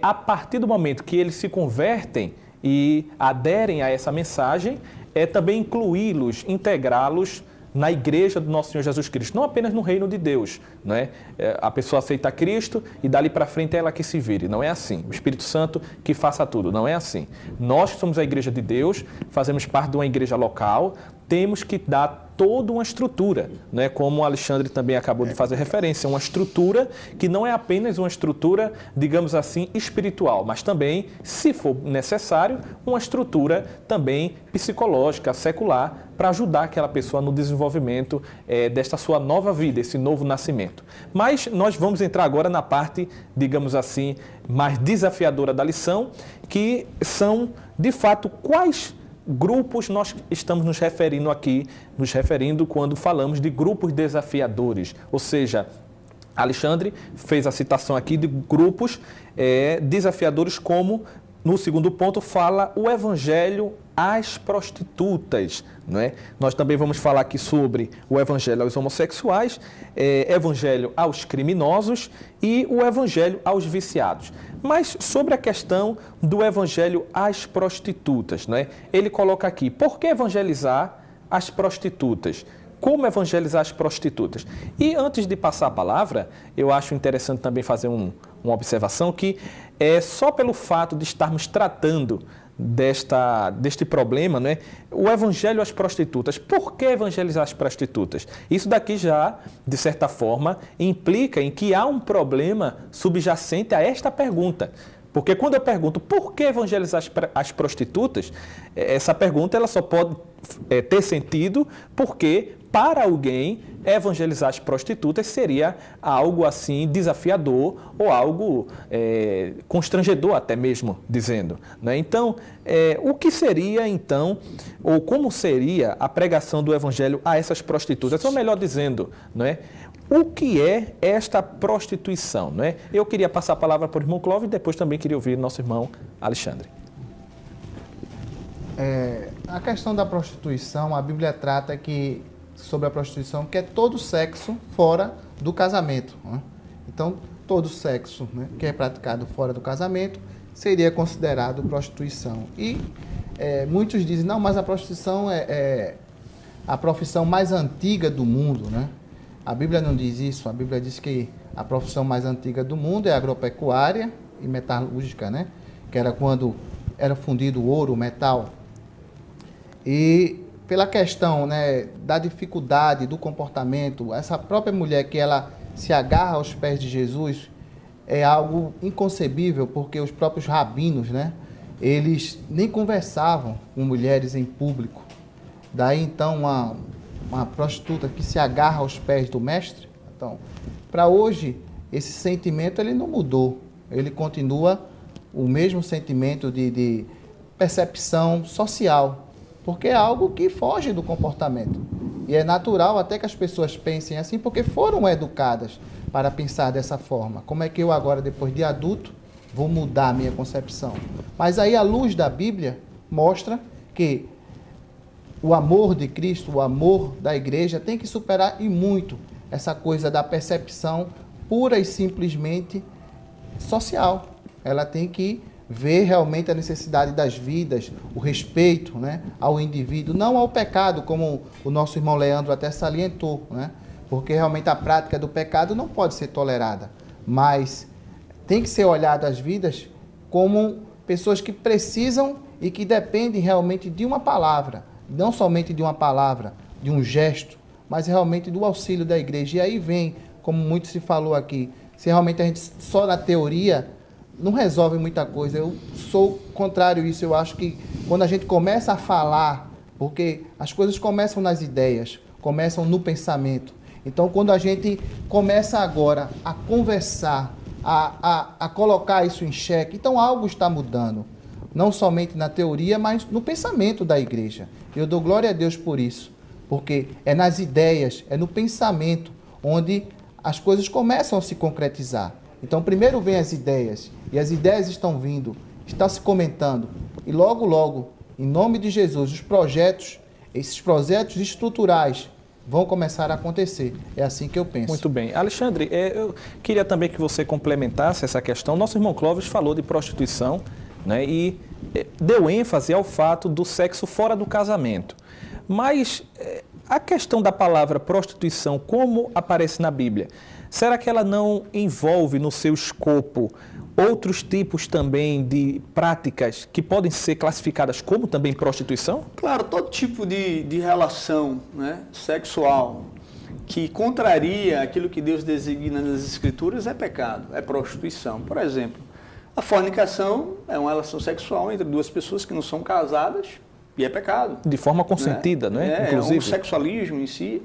a partir do momento que eles se convertem e aderem a essa mensagem, também incluí-los, integrá-los na igreja do nosso Senhor Jesus Cristo, não apenas no reino de Deus, não é? A pessoa aceita Cristo e dali para frente é ela que se vire. Não é assim. O Espírito Santo que faça tudo. Não é assim. Nós que somos a igreja de Deus, fazemos parte de uma igreja local, temos que dar toda uma estrutura, né? Como o Alexandre também acabou de fazer referência, uma estrutura que não é apenas uma estrutura, digamos assim, espiritual, mas também, se for necessário, uma estrutura também psicológica, secular, para ajudar aquela pessoa no desenvolvimento desta sua nova vida, esse novo nascimento. Mas nós vamos entrar agora na parte, digamos assim, mais desafiadora da lição, que são, de fato, quais grupos nós estamos nos referindo quando falamos de grupos desafiadores. Ou seja, Alexandre fez a citação aqui de grupos desafiadores, como no segundo ponto fala o evangelho às prostitutas, não é? Nós também vamos falar aqui sobre o evangelho aos homossexuais, evangelho aos criminosos e o evangelho aos viciados. Mas sobre a questão do evangelho às prostitutas, não é? Ele coloca aqui, por que evangelizar as prostitutas? Como evangelizar as prostitutas? E antes de passar a palavra, eu acho interessante também fazer uma observação que só pelo fato de estarmos tratando deste problema, né? O evangelho às prostitutas. Por que evangelizar as prostitutas? Isso daqui já, de certa forma, implica em que há um problema subjacente a esta pergunta. Porque quando eu pergunto por que evangelizar as prostitutas, essa pergunta ela só pode ter sentido porque, para alguém, evangelizar as prostitutas seria algo assim desafiador ou algo constrangedor até mesmo, dizendo, né? Então, o que seria então, ou como seria a pregação do evangelho a essas prostitutas? Ou melhor dizendo, né? O que é esta prostituição, né? Eu queria passar a palavra para o irmão Clóvis e depois também queria ouvir nosso irmão Alexandre. A questão da prostituição, a Bíblia trata sobre a prostituição, que é todo sexo fora do casamento, né? Então, todo sexo, né, que é praticado fora do casamento seria considerado prostituição. E muitos dizem, não, mas a prostituição é a profissão mais antiga do mundo, né? A Bíblia não diz isso. A Bíblia diz que a profissão mais antiga do mundo é a agropecuária e metalúrgica, né? Que era quando era fundido o ouro, o metal. E pela questão, né, da dificuldade do comportamento, essa própria mulher que ela se agarra aos pés de Jesus é algo inconcebível, porque os próprios rabinos, né, eles nem conversavam com mulheres em público. Daí então uma prostituta que se agarra aos pés do mestre. Então, para hoje, esse sentimento ele não mudou. Ele continua o mesmo sentimento de percepção social, porque é algo que foge do comportamento. E é natural até que as pessoas pensem assim, porque foram educadas para pensar dessa forma. Como é que eu agora, depois de adulto, vou mudar a minha concepção? Mas aí a luz da Bíblia mostra que o amor de Cristo, o amor da igreja tem que superar e muito essa coisa da percepção pura e simplesmente social. Ela tem que ver realmente a necessidade das vidas, o respeito, né, ao indivíduo, não ao pecado, como o nosso irmão Leandro até salientou, né? Porque realmente a prática do pecado não pode ser tolerada, mas tem que ser olhado as vidas como pessoas que precisam e que dependem realmente de uma palavra, não somente de uma palavra, de um gesto, mas realmente do auxílio da igreja. E aí vem, como muito se falou aqui, se realmente a gente só na teoria não resolve muita coisa. Eu sou contrário a isso. Eu acho que quando a gente começa a falar, porque as coisas começam nas ideias, começam no pensamento. Então, quando a gente começa agora a conversar, a colocar isso em xeque, então algo está mudando. Não somente na teoria, mas no pensamento da igreja. Eu dou glória a Deus por isso, porque é nas ideias, é no pensamento, onde as coisas começam a se concretizar. Então, primeiro vem as ideias, e as ideias estão vindo, está se comentando, e logo, logo, em nome de Jesus, esses projetos estruturais vão começar a acontecer. É assim que eu penso. Muito bem. Alexandre, eu queria também que você complementasse essa questão. Nosso irmão Clóvis falou de prostituição, né, e deu ênfase ao fato do sexo fora do casamento. Mas A questão da palavra prostituição, como aparece na Bíblia, será que ela não envolve no seu escopo outros tipos também de práticas que podem ser classificadas como também prostituição? Claro, todo tipo de relação, né, sexual que contraria aquilo que Deus designa nas Escrituras é pecado, é prostituição. Por exemplo, a fornicação é uma relação sexual entre duas pessoas que não são casadas e é pecado. De forma consentida, né? Inclusive. O sexualismo em si,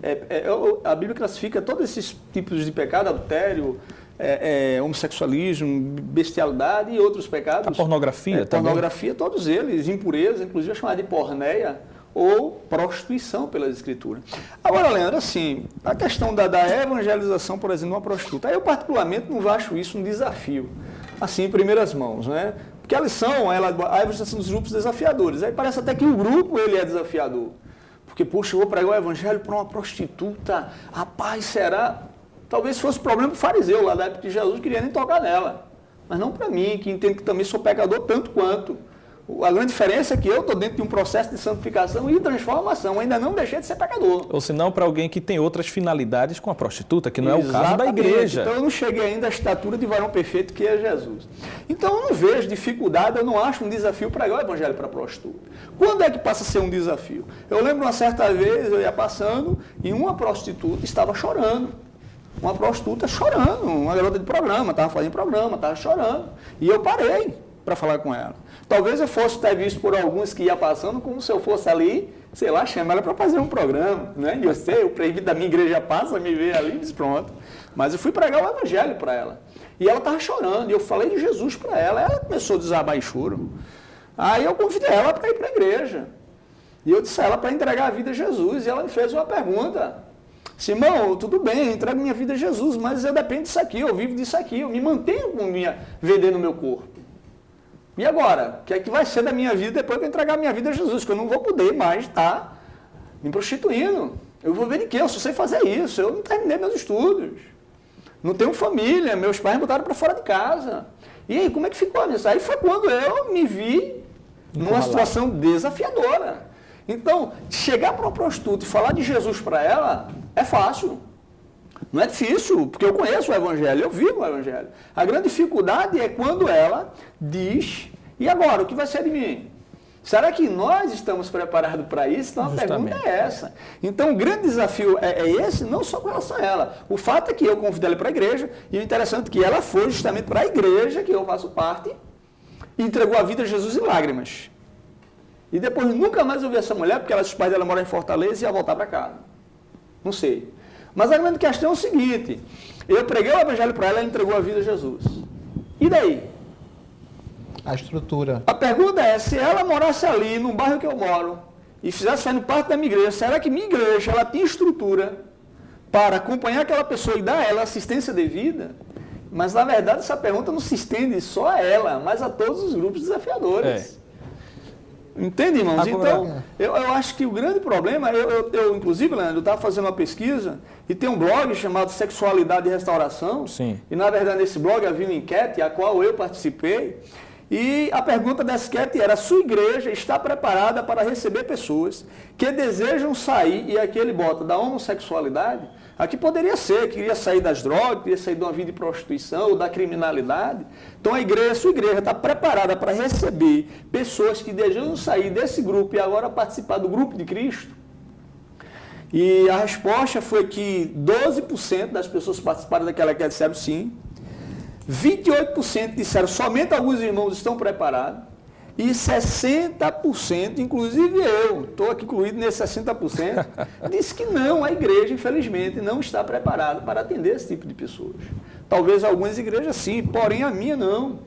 a Bíblia classifica todos esses tipos de pecado, adultério, homossexualismo, bestialidade e outros pecados. A pornografia também. Pornografia, todos eles, impureza, inclusive é chamada de porneia ou prostituição pelas Escrituras. Agora, Leandro, assim, a questão da evangelização, por exemplo, de uma prostituta, eu particularmente não acho isso um desafio, assim, em primeiras mãos, né? Porque a lição, a evangelização dos grupos desafiadores, aí parece até que o grupo ele é desafiador. Porque, puxa, eu vou pregar o evangelho para uma prostituta, rapaz, será? Talvez fosse problema para o fariseu lá da época de Jesus, não queria nem tocar nela. Mas não para mim, que entendo que também sou pecador tanto quanto. A grande diferença é que eu estou dentro de um processo de santificação e transformação, ainda não deixei de ser pecador. Ou senão para alguém que tem outras finalidades com a prostituta, que não é o caso da igreja. Então eu não cheguei ainda à estatura de varão perfeito que é Jesus. Então eu não vejo dificuldade, eu não acho um desafio pregar o evangelho para a prostituta. Quando é que passa a ser um desafio? Eu lembro uma certa vez, eu ia passando e uma prostituta estava chorando. Uma prostituta chorando, uma garota de programa, estava fazendo programa, estava chorando. E eu parei para falar com ela. Talvez eu fosse ter visto por alguns que ia passando como se eu fosse ali, sei lá, chamar ela para fazer um programa, né? E eu sei, o proibido da minha igreja passa, me vê ali e diz pronto. Mas eu fui pregar o evangelho para ela. E ela estava chorando, e eu falei de Jesus para ela. Ela começou a desabar em choro. Aí eu convidei ela para ir para a igreja. E eu disse a ela para entregar a vida a Jesus. E ela me fez uma pergunta. Simão, tudo bem, eu entrego minha vida a Jesus, mas eu dependo disso aqui, eu vivo disso aqui, eu me mantenho com minha VD no meu corpo. E agora? O que é que vai ser da minha vida depois que eu entregar minha vida a Jesus? Que eu não vou poder mais estar me prostituindo. Eu vou ver de quê? Eu só sei fazer isso. Eu não terminei meus estudos. Não tenho família. Meus pais me botaram para fora de casa. E aí, como é que ficou nisso? Aí foi quando eu me vi numa situação desafiadora. Então, chegar para uma prostituta e falar de Jesus para ela é fácil. Não é difícil, porque eu conheço o Evangelho, eu vivo o Evangelho. A grande dificuldade é quando ela diz, e agora, o que vai ser de mim? Será que nós estamos preparados para isso? Então a pergunta é essa. Então o grande desafio é esse, não só com relação a ela. O fato é que eu convidei ela para a igreja, e o interessante é que ela foi justamente para a igreja, que eu faço parte, e entregou a vida a Jesus em lágrimas. E depois nunca mais eu vi essa mulher, porque os pais dela moram em Fortaleza e ia voltar para casa. Não sei. Mas a grande questão é o seguinte, eu preguei o evangelho para ela, ela entregou a vida a Jesus. E daí? A estrutura. A pergunta é, se ela morasse ali, no bairro que eu moro, e fizesse fazendo parte da minha igreja, será que minha igreja ela tem estrutura para acompanhar aquela pessoa e dar a ela assistência devida? Mas, na verdade, essa pergunta não se estende só a ela, mas a todos os grupos desafiadores. Entende, irmãos? Agora, então, eu acho que o grande problema, inclusive, Leandro, eu estava fazendo uma pesquisa e tem um blog chamado Sexualidade e Restauração. Sim. E, na verdade, nesse blog havia uma enquete, a qual eu participei. E a pergunta dessa enquete era, sua igreja está preparada para receber pessoas que desejam sair, e aqui ele bota, da homossexualidade? Aqui poderia ser, queria sair das drogas, queria sair de uma vida de prostituição ou da criminalidade. Então a sua igreja está preparada para receber pessoas que desejam sair desse grupo e agora participar do grupo de Cristo? E a resposta foi que 12% das pessoas que participaram daquela enquete disseram sim. 28% disseram somente alguns irmãos estão preparados. E 60%, inclusive eu, estou aqui incluído nesse 60%, disse que não, a igreja, infelizmente, não está preparada para atender esse tipo de pessoas. Talvez algumas igrejas sim, porém a minha não.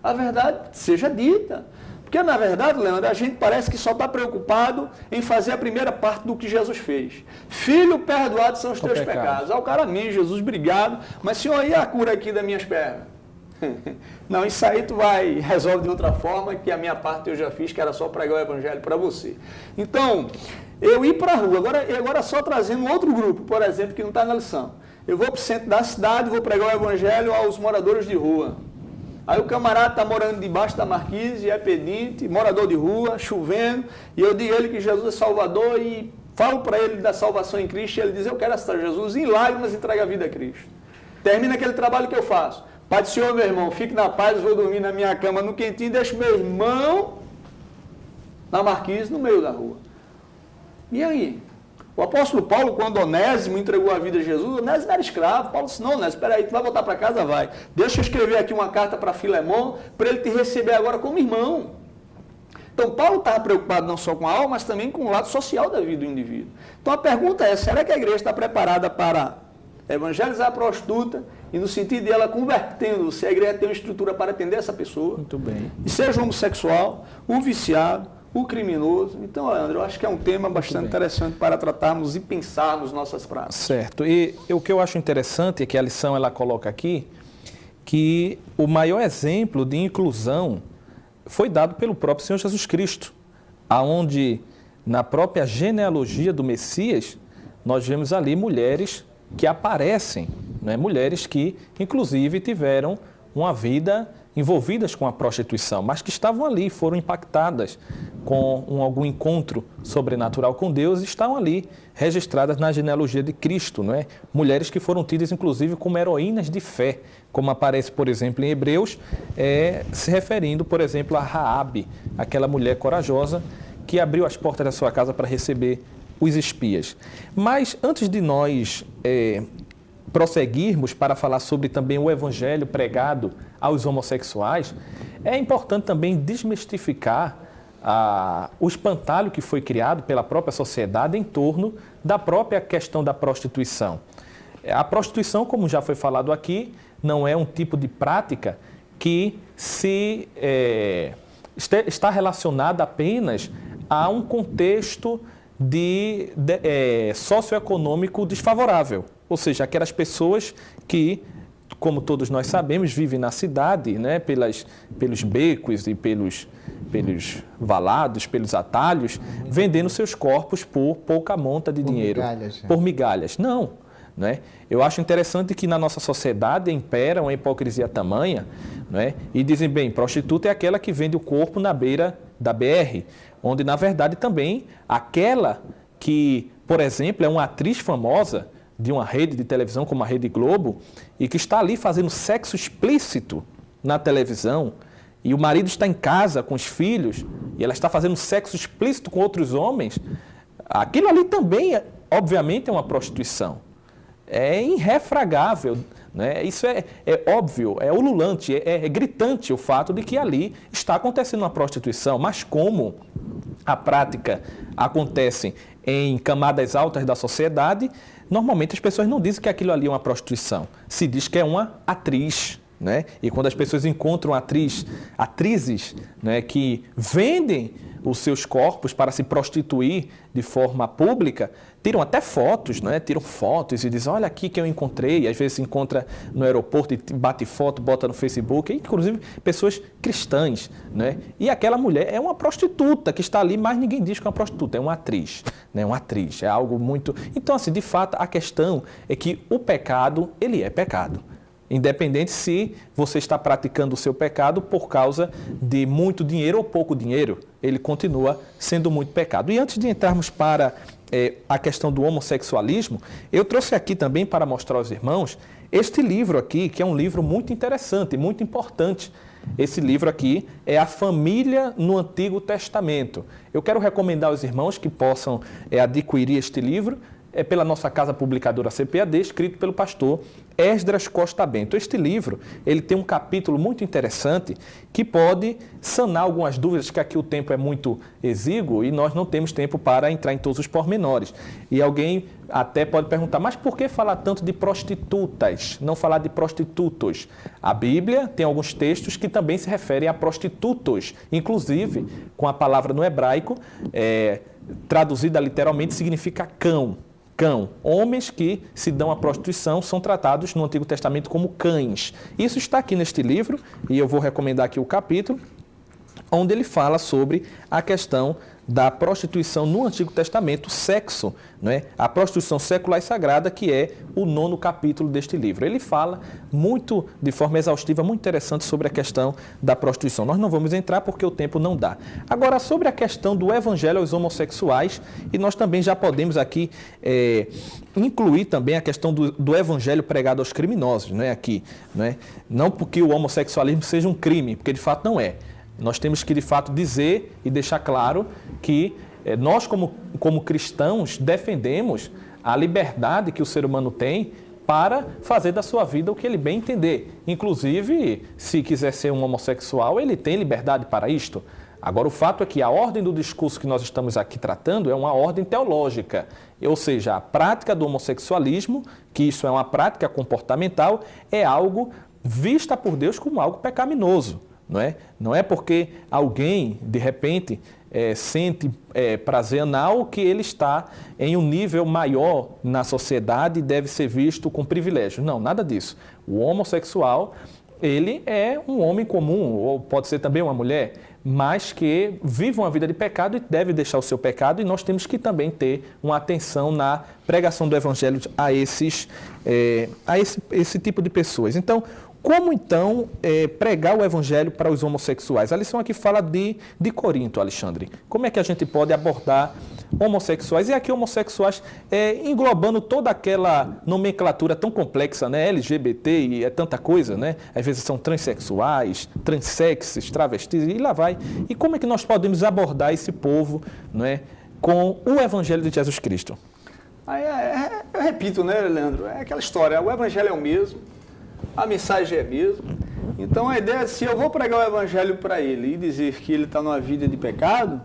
A verdade seja dita. Porque, na verdade, Leandro, a gente parece que só está preocupado em fazer a primeira parte do que Jesus fez. Filho, perdoados são os teus pecados. Aí o cara, amém, Jesus, obrigado. Mas, Senhor, e a cura aqui das minhas pernas? Não, isso aí tu vai resolve de outra forma, que a minha parte eu já fiz, que era só pregar o evangelho para você. Então, eu ir para a rua, agora só trazendo um outro grupo, por exemplo, que não está na lição. Eu vou para o centro da cidade, vou pregar o evangelho aos moradores de rua. Aí o camarada está morando debaixo da marquise, é pedinte, morador de rua, chovendo, e eu digo a ele que Jesus é Salvador e falo para ele da salvação em Cristo e ele diz, eu quero aceitar Jesus, em lágrimas entrega a vida a Cristo. Termina aquele trabalho que eu faço. Pai do Senhor, meu irmão, fique na paz, vou dormir na minha cama no quentinho, deixo meu irmão na marquise, no meio da rua. E aí? O apóstolo Paulo, quando Onésimo entregou a vida a Jesus, Onésimo era escravo. Paulo disse, não, Onésimo, espera aí, tu vai voltar para casa? Vai. Deixa eu escrever aqui uma carta para Filemon, para ele te receber agora como irmão. Então, Paulo estava preocupado não só com a alma, mas também com o lado social da vida do indivíduo. Então, a pergunta é, será que a igreja está preparada para evangelizar a prostituta e no sentido de ela convertendo, se a igreja tem uma estrutura para atender essa pessoa? Muito bem. E seja o homossexual, o viciado, o criminoso. Então, André, eu acho que é um tema bastante interessante para tratarmos e pensarmos nossas práticas. Certo. E o que eu acho interessante é que a lição ela coloca aqui que o maior exemplo de inclusão foi dado pelo próprio Senhor Jesus Cristo, aonde na própria genealogia do Messias nós vemos ali mulheres que aparecem, né? Mulheres que inclusive tiveram uma vida envolvidas com a prostituição, mas que estavam ali, foram impactadas com algum encontro sobrenatural com Deus e estão ali registradas na genealogia de Cristo, não é? Mulheres que foram tidas inclusive como heroínas de fé, como aparece, por exemplo, em Hebreus, se referindo, por exemplo, a Raabe, aquela mulher corajosa que abriu as portas da sua casa para receber os espias. Mas antes de nós prosseguirmos para falar sobre também o evangelho pregado aos homossexuais, é importante também desmistificar o espantalho que foi criado pela própria sociedade em torno da própria questão da prostituição. A prostituição, como já foi falado aqui, não é um tipo de prática que está relacionada apenas a um contexto socioeconômico desfavorável. Ou seja, aquelas pessoas que, como todos nós sabemos, vivem na cidade, né, pelos becos e pelos valados, pelos atalhos, vendendo seus corpos por pouca monta de dinheiro. Por migalhas. Não. Né? Eu acho interessante que na nossa sociedade impera uma hipocrisia tamanha, né? E dizem, bem, prostituta é aquela que vende o corpo na beira da BR, onde, na verdade, também aquela que, por exemplo, é uma atriz famosa de uma rede de televisão como a Rede Globo e que está ali fazendo sexo explícito na televisão e o marido está em casa com os filhos e ela está fazendo sexo explícito com outros homens, aquilo ali também, obviamente, é uma prostituição. É irrefragável, né? Isso é óbvio, é ululante, é gritante o fato de que ali está acontecendo uma prostituição, mas como a prática acontece em camadas altas da sociedade, normalmente as pessoas não dizem que aquilo ali é uma prostituição, se diz que é uma atriz. Né? E quando as pessoas encontram atrizes, né, que vendem os seus corpos para se prostituir de forma pública, tiram até fotos, né? Tiram fotos e dizem, olha aqui que eu encontrei, e às vezes se encontra no aeroporto e bate foto, bota no Facebook, inclusive pessoas cristãs, né? E aquela mulher é uma prostituta que está ali, mas ninguém diz que é uma prostituta, é uma atriz, né? Uma atriz, é algo muito... Então, assim, de fato, a questão é que o pecado, ele é pecado. Independente se você está praticando o seu pecado por causa de muito dinheiro ou pouco dinheiro, ele continua sendo muito pecado. E antes de entrarmos para a questão do homossexualismo, eu trouxe aqui também para mostrar aos irmãos este livro aqui, que é um livro muito interessante, muito importante. Esse livro aqui é A Família no Antigo Testamento. Eu quero recomendar aos irmãos que possam adquirir este livro, pela nossa casa publicadora CPAD, escrito pelo pastor Esdras Costa Bento. Este livro, ele tem um capítulo muito interessante que pode sanar algumas dúvidas, que aqui o tempo é muito exíguo e nós não temos tempo para entrar em todos os pormenores. E alguém até pode perguntar, mas por que falar tanto de prostitutas, não falar de prostitutos? A Bíblia tem alguns textos que também se referem a prostitutos, inclusive com a palavra no hebraico, traduzida literalmente, significa cão. Homens que se dão à prostituição são tratados no Antigo Testamento como cães. Isso está aqui neste livro, e eu vou recomendar aqui o capítulo, onde ele fala sobre a questão da prostituição no Antigo Testamento, sexo, não é? A prostituição secular e sagrada, que é o 9º capítulo deste livro. Ele fala muito, de forma exaustiva, muito interessante sobre a questão da prostituição. Nós não vamos entrar porque o tempo não dá. Agora, sobre a questão do evangelho aos homossexuais, e nós também já podemos aqui incluir também a questão do evangelho pregado aos criminosos, não é? Aqui, não é? Não porque o homossexualismo seja um crime, porque de fato não é. Nós temos que, de fato, dizer e deixar claro que nós, como cristãos, defendemos a liberdade que o ser humano tem para fazer da sua vida o que ele bem entender. Inclusive, se quiser ser um homossexual, ele tem liberdade para isto. Agora, o fato é que a ordem do discurso que nós estamos aqui tratando é uma ordem teológica, ou seja, a prática do homossexualismo, que isso é uma prática comportamental, é algo vista por Deus como algo pecaminoso. Não é porque alguém, de repente, sente prazer anal que ele está em um nível maior na sociedade e deve ser visto com privilégio. Não, nada disso. O homossexual, ele é um homem comum, ou pode ser também uma mulher, mas que vive uma vida de pecado e deve deixar o seu pecado, e nós temos que também ter uma atenção na pregação do evangelho a esse tipo de pessoas. Então, como então pregar o evangelho para os homossexuais? A lição aqui fala de Corinto, Alexandre. Como é que a gente pode abordar homossexuais? E aqui homossexuais englobando toda aquela nomenclatura tão complexa, né? LGBT e tanta coisa, né? Às vezes são transexuais, transexes, travestis, e lá vai. E como é que nós podemos abordar esse povo, não é, com o evangelho de Jesus Cristo? Eu repito, né, Leandro? É aquela história, o evangelho é o mesmo. A mensagem é a mesma. Então a ideia é, se eu vou pregar o evangelho para ele e dizer que ele está numa vida de pecado,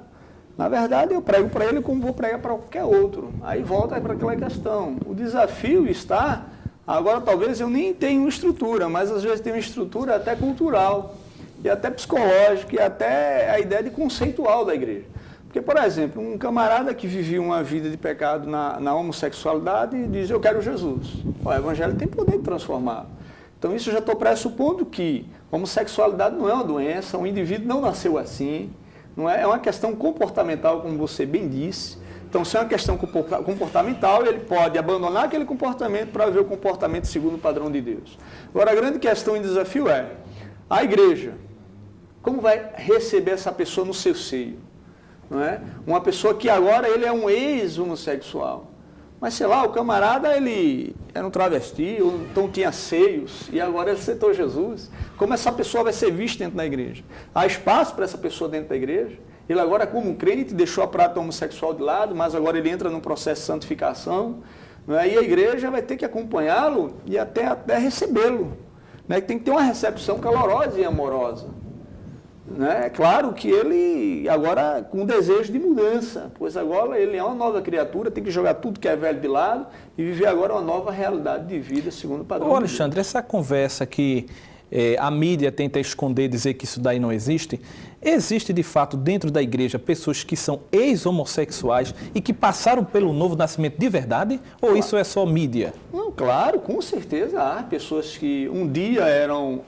na verdade eu prego para ele como vou pregar para qualquer outro. Aí volta para aquela questão. O desafio está, agora talvez eu nem tenha estrutura, mas às vezes tem uma estrutura até cultural, e até psicológica, e até a ideia de conceitual da igreja. Porque, por exemplo, um camarada que vivia uma vida de pecado na homossexualidade diz, eu quero Jesus. O evangelho tem poder de transformar. Então, isso eu já estou pressupondo que homossexualidade não é uma doença, um indivíduo não nasceu assim, não é uma questão comportamental, como você bem disse. Então, se é uma questão comportamental, ele pode abandonar aquele comportamento para ver o comportamento segundo o padrão de Deus. Agora, a grande questão e desafio é, a igreja, como vai receber essa pessoa no seu seio? Não é? Uma pessoa que agora ele é um ex-homossexual. Mas, sei lá, o camarada, ele era um travesti, ou então tinha seios, e agora ele aceitou Jesus. Como essa pessoa vai ser vista dentro da igreja? Há espaço para essa pessoa dentro da igreja? Ele agora, como um crente, deixou a prática homossexual de lado, mas agora ele entra num processo de santificação. Não é? E a igreja vai ter que acompanhá-lo e até recebê-lo. Né? Tem que ter uma recepção calorosa e amorosa. É claro que ele agora com desejo de mudança, pois agora ele é uma nova criatura, tem que jogar tudo que é velho de lado e viver agora uma nova realidade de vida segundo o padrão. Ô Alexandre, essa conversa que a mídia tenta esconder, dizer que isso daí não existe, existe de fato dentro da igreja pessoas que são ex-homossexuais e que passaram pelo novo nascimento de verdade? Ou claro. Isso é só mídia? Não, claro, com certeza há pessoas que um dia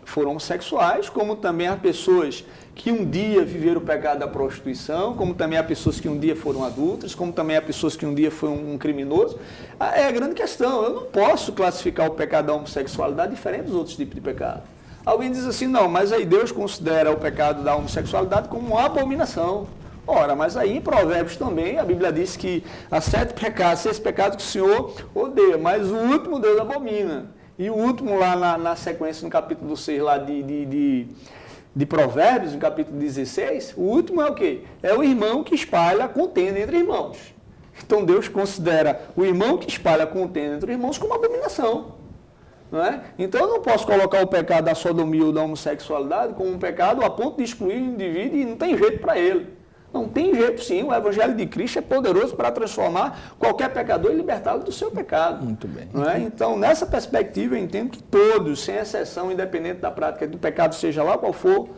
foram homossexuais, como também há pessoas que um dia viveram o pecado da prostituição, como também há pessoas que um dia foram adultas, como também há pessoas que um dia foram um criminoso. É a grande questão, eu não posso classificar o pecado da homossexualidade diferente dos outros tipos de pecado. Alguém diz assim, não, mas aí Deus considera o pecado da homossexualidade como uma abominação. Ora, mas aí em Provérbios também, a Bíblia diz que há 7 pecados, 6 pecados que o Senhor odeia, mas o último Deus abomina. E o último lá na sequência, no capítulo 6 lá de Provérbios, no capítulo 16, o último é o quê? É o irmão que espalha contenda entre irmãos. Então Deus considera o irmão que espalha contenda entre irmãos como abominação. Não é? Então eu não posso colocar o pecado da sodomia ou da homossexualidade como um pecado a ponto de excluir o indivíduo e não tem jeito para ele. Não tem jeito sim, o Evangelho de Cristo é poderoso para transformar qualquer pecador e libertá-lo do seu pecado. Muito bem. Não é? Então, nessa perspectiva, eu entendo que todos, sem exceção, independente da prática do pecado, seja lá qual for,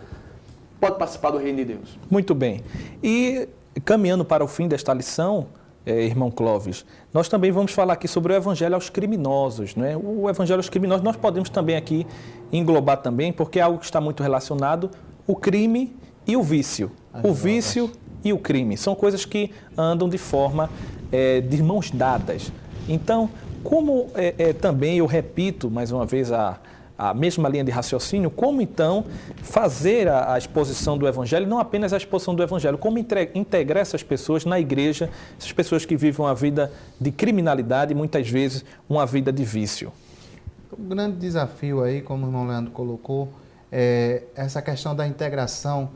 pode participar do reino de Deus. Muito bem. E caminhando para o fim desta lição, irmão Clóvis, nós também vamos falar aqui sobre o Evangelho aos criminosos. Não é? O Evangelho aos criminosos nós podemos também aqui englobar também, porque é algo que está muito relacionado, o crime e o vício. O vício e o crime. São coisas que andam de forma de mãos dadas. Então, como também eu repito mais uma vez a mesma linha de raciocínio, como então fazer a exposição do Evangelho, não apenas a exposição do Evangelho, como integrar essas pessoas na igreja, essas pessoas que vivem uma vida de criminalidade, muitas vezes uma vida de vício. O grande desafio aí, como o irmão Leandro colocou, é essa questão da integração.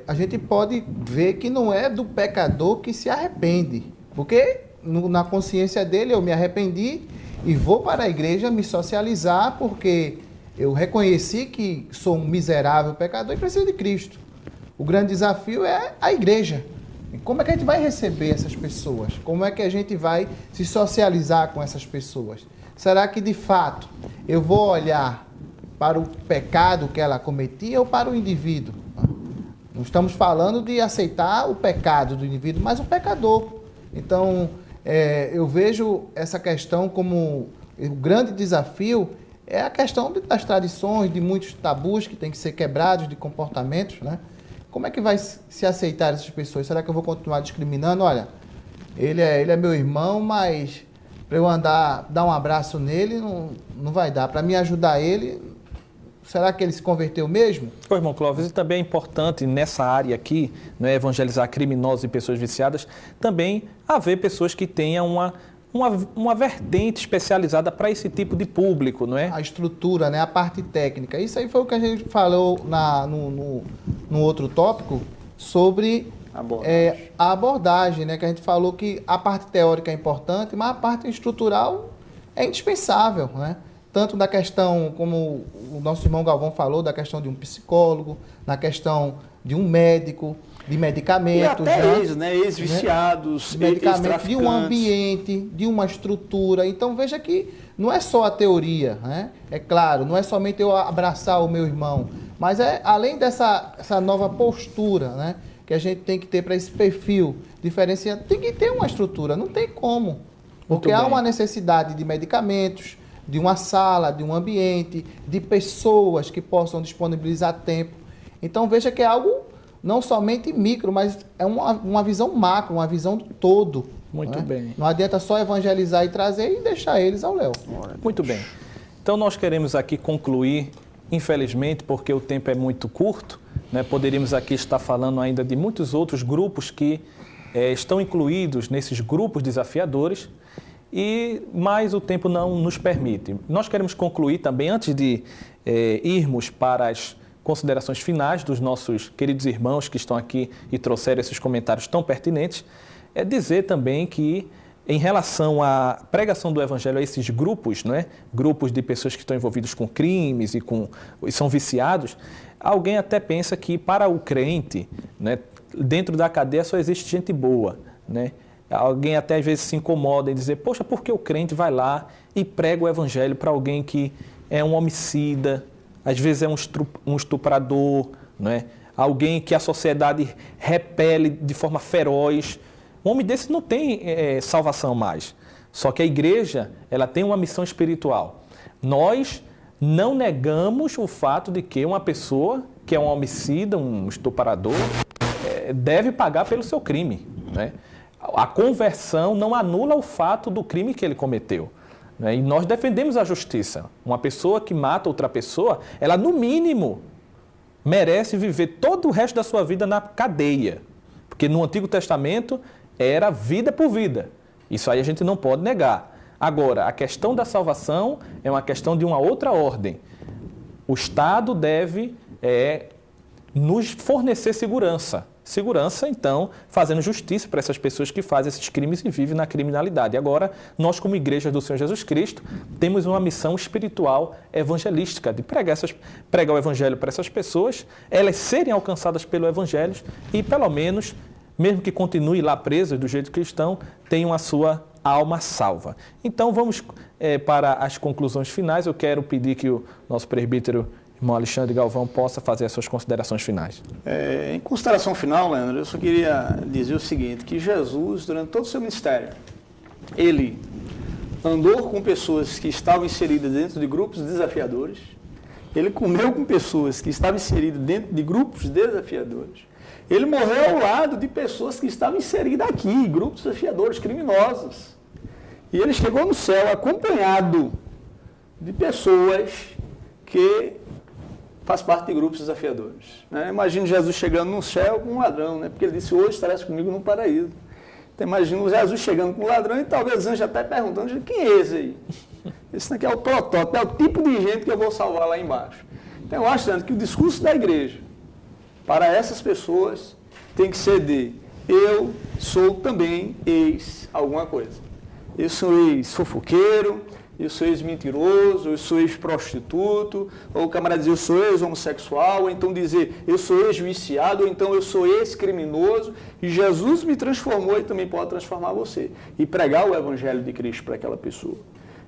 A gente pode ver que não é do pecador que se arrepende, porque na consciência dele eu me arrependi e vou para a igreja me socializar porque eu reconheci que sou um miserável pecador e preciso de Cristo. O grande desafio é a igreja. Como é que a gente vai receber essas pessoas? Como é que a gente vai se socializar com essas pessoas? Será que de fato eu vou olhar para o pecado que ela cometia ou para o indivíduo? Não estamos falando de aceitar o pecado do indivíduo, mas o pecador. Então, eu vejo essa questão como o grande desafio é a questão das tradições, de muitos tabus que têm que ser quebrados, de comportamentos, né? Como é que vai se aceitar essas pessoas? Será que eu vou continuar discriminando? Olha, ele é meu irmão, mas para eu dar um abraço nele, não vai dar. Para me ajudar ele, será que ele se converteu mesmo? Ô, irmão Clóvis, e também é importante nessa área aqui, não é, evangelizar criminosos e pessoas viciadas, também haver pessoas que tenham uma vertente especializada para esse tipo de público, não é? A estrutura, né? A parte técnica. Isso aí foi o que a gente falou no outro tópico sobre a abordagem, né? Que a gente falou que a parte teórica é importante, mas a parte estrutural é indispensável, né? Tanto na questão, como o nosso irmão Galvão falou, da questão de um psicólogo, na questão de um médico, de medicamentos. E até ex-viciados, medicamentos, de um ambiente, de uma estrutura. Então, veja que não é só a teoria, né? É claro, não é somente eu abraçar o meu irmão, mas além essa nova postura, né? Que a gente tem que ter para esse perfil diferenciado, tem que ter uma estrutura, não tem como. Porque há uma necessidade de medicamentos, de uma sala, de um ambiente, de pessoas que possam disponibilizar tempo. Então, veja que é algo não somente micro, mas é uma visão macro, uma visão do todo. Muito bem. Não adianta só evangelizar e trazer e deixar eles ao léu. Muito bem. Então, nós queremos aqui concluir, infelizmente, porque o tempo é muito curto, né? Poderíamos aqui estar falando ainda de muitos outros grupos que estão incluídos nesses grupos desafiadores, mas o tempo não nos permite. Nós queremos concluir também, antes de irmos para as considerações finais dos nossos queridos irmãos que estão aqui e trouxeram esses comentários tão pertinentes, dizer também que, em relação à pregação do Evangelho a esses grupos, não é? Grupos de pessoas que estão envolvidos com crimes e são viciados, alguém até pensa que para o crente, né, dentro da cadeia só existe gente boa, né? Alguém até às vezes se incomoda em dizer, poxa, por que o crente vai lá e prega o Evangelho para alguém que é um homicida, às vezes é um estuprador, não é? Alguém que a sociedade repele de forma feroz. Um homem desse não tem salvação mais. Só que a igreja, ela tem uma missão espiritual. Nós não negamos o fato de que uma pessoa que é um homicida, um estuprador, deve pagar pelo seu crime, né? A conversão não anula o fato do crime que ele cometeu, né? E nós defendemos a justiça. Uma pessoa que mata outra pessoa, ela no mínimo merece viver todo o resto da sua vida na cadeia. Porque no Antigo Testamento era vida por vida. Isso aí a gente não pode negar. Agora, a questão da salvação é uma questão de uma outra ordem. O Estado deve nos fornecer segurança. Segurança, então, fazendo justiça para essas pessoas que fazem esses crimes e vivem na criminalidade. Agora, nós, como Igreja do Senhor Jesus Cristo, temos uma missão espiritual evangelística, de pregar o Evangelho para essas pessoas, elas serem alcançadas pelo Evangelho e, pelo menos, mesmo que continue lá presas do jeito que estão, tenham a sua alma salva. Então, vamos para as conclusões finais. Eu quero pedir que o nosso presbítero, irmão Alexandre Galvão, possa fazer as suas considerações finais. Em consideração final, Leandro, eu só queria dizer o seguinte, que Jesus, durante todo o seu ministério, ele andou com pessoas que estavam inseridas dentro de grupos desafiadores, ele comeu com pessoas que estavam inseridas dentro de grupos desafiadores, Ele morreu ao lado de pessoas que estavam inseridas aqui, grupos desafiadores, criminosos. E ele chegou no céu acompanhado de pessoas que faz parte de grupos desafiadores. Né? Imagina Jesus chegando no céu com um ladrão, né? Porque ele disse, hoje estarás comigo no paraíso. Então imagina Jesus chegando com um ladrão e talvez os anjos até perguntando, quem é esse aí? Esse aqui é o protótipo, é o tipo de gente que eu vou salvar lá embaixo. Então eu acho, Leandro, que o discurso da igreja para essas pessoas tem que ser de, eu sou também ex alguma coisa. Eu sou ex-fofoqueiro, eu sou ex-mentiroso, eu sou ex-prostituto, ou o camarada dizer eu sou ex-homossexual, ou então dizer eu sou ex-viciado, ou então eu sou ex-criminoso, e Jesus me transformou e também pode transformar você. E pregar o Evangelho de Cristo para aquela pessoa.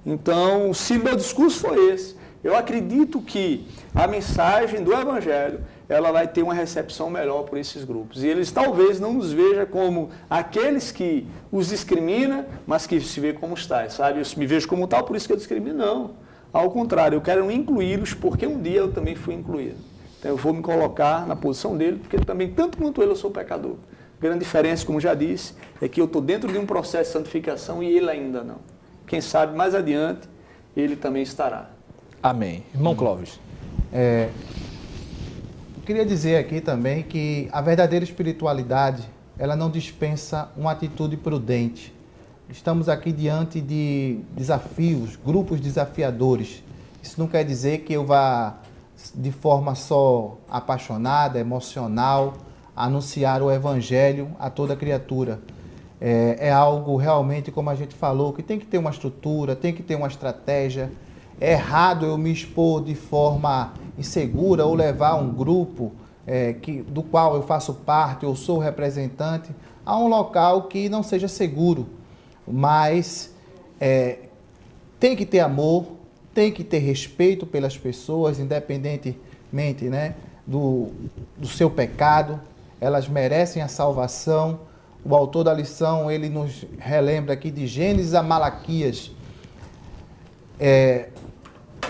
Então, se meu discurso for esse, eu acredito que a mensagem do Evangelho ela vai ter uma recepção melhor por esses grupos. E eles talvez não nos vejam como aqueles que os discrimina, mas que se vê como tais, sabe? Eu me vejo como tal, por isso que eu discrimino. Não. Ao contrário, eu quero incluí-los porque um dia eu também fui incluído. Então eu vou me colocar na posição dele, porque também, tanto quanto ele, eu sou pecador. A grande diferença, como já disse, é que eu estou dentro de um processo de santificação e ele ainda não. Quem sabe mais adiante, ele também estará. Amém. Irmão Clóvis. Queria dizer aqui também que a verdadeira espiritualidade, ela não dispensa uma atitude prudente. Estamos aqui diante de desafios, grupos desafiadores. Isso não quer dizer que eu vá, de forma só apaixonada, emocional, anunciar o Evangelho a toda criatura. É algo realmente, como a gente falou, que tem que ter uma estrutura, tem que ter uma estratégia. É errado eu me expor de forma insegura ou levar um grupo do qual eu faço parte, eu sou representante, a um local que não seja seguro. Mas tem que ter amor, tem que ter respeito pelas pessoas, independentemente, né, do seu pecado. Elas merecem a salvação. O autor da lição, ele nos relembra aqui de Gênesis a Malaquias.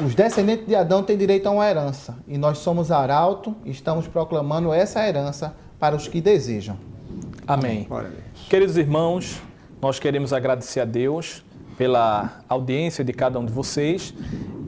Os descendentes de Adão têm direito a uma herança. E nós somos arauto e estamos proclamando essa herança para os que desejam. Amém. Queridos irmãos, nós queremos agradecer a Deus pela audiência de cada um de vocês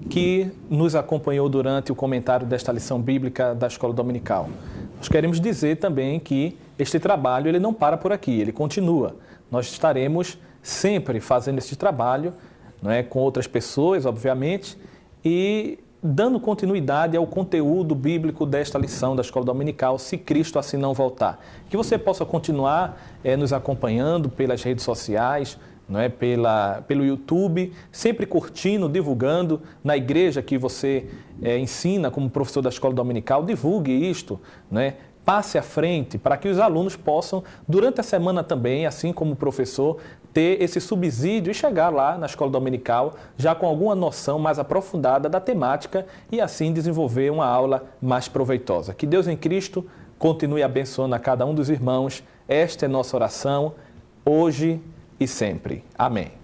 que nos acompanhou durante o comentário desta lição bíblica da Escola Dominical. Nós queremos dizer também que este trabalho ele não para por aqui, ele continua. Nós estaremos sempre fazendo este trabalho, não é, com outras pessoas, obviamente, e dando continuidade ao conteúdo bíblico desta lição da Escola Dominical, se Cristo assim não voltar. Que você possa continuar nos acompanhando pelas redes sociais, não é, pelo YouTube, sempre curtindo, divulgando na igreja que você ensina como professor da Escola Dominical, divulgue isto, não é? Passe à frente para que os alunos possam, durante a semana também, assim como o professor, ter esse subsídio e chegar lá na Escola Dominical já com alguma noção mais aprofundada da temática e assim desenvolver uma aula mais proveitosa. Que Deus em Cristo continue abençoando a cada um dos irmãos. Esta é nossa oração, hoje e sempre. Amém.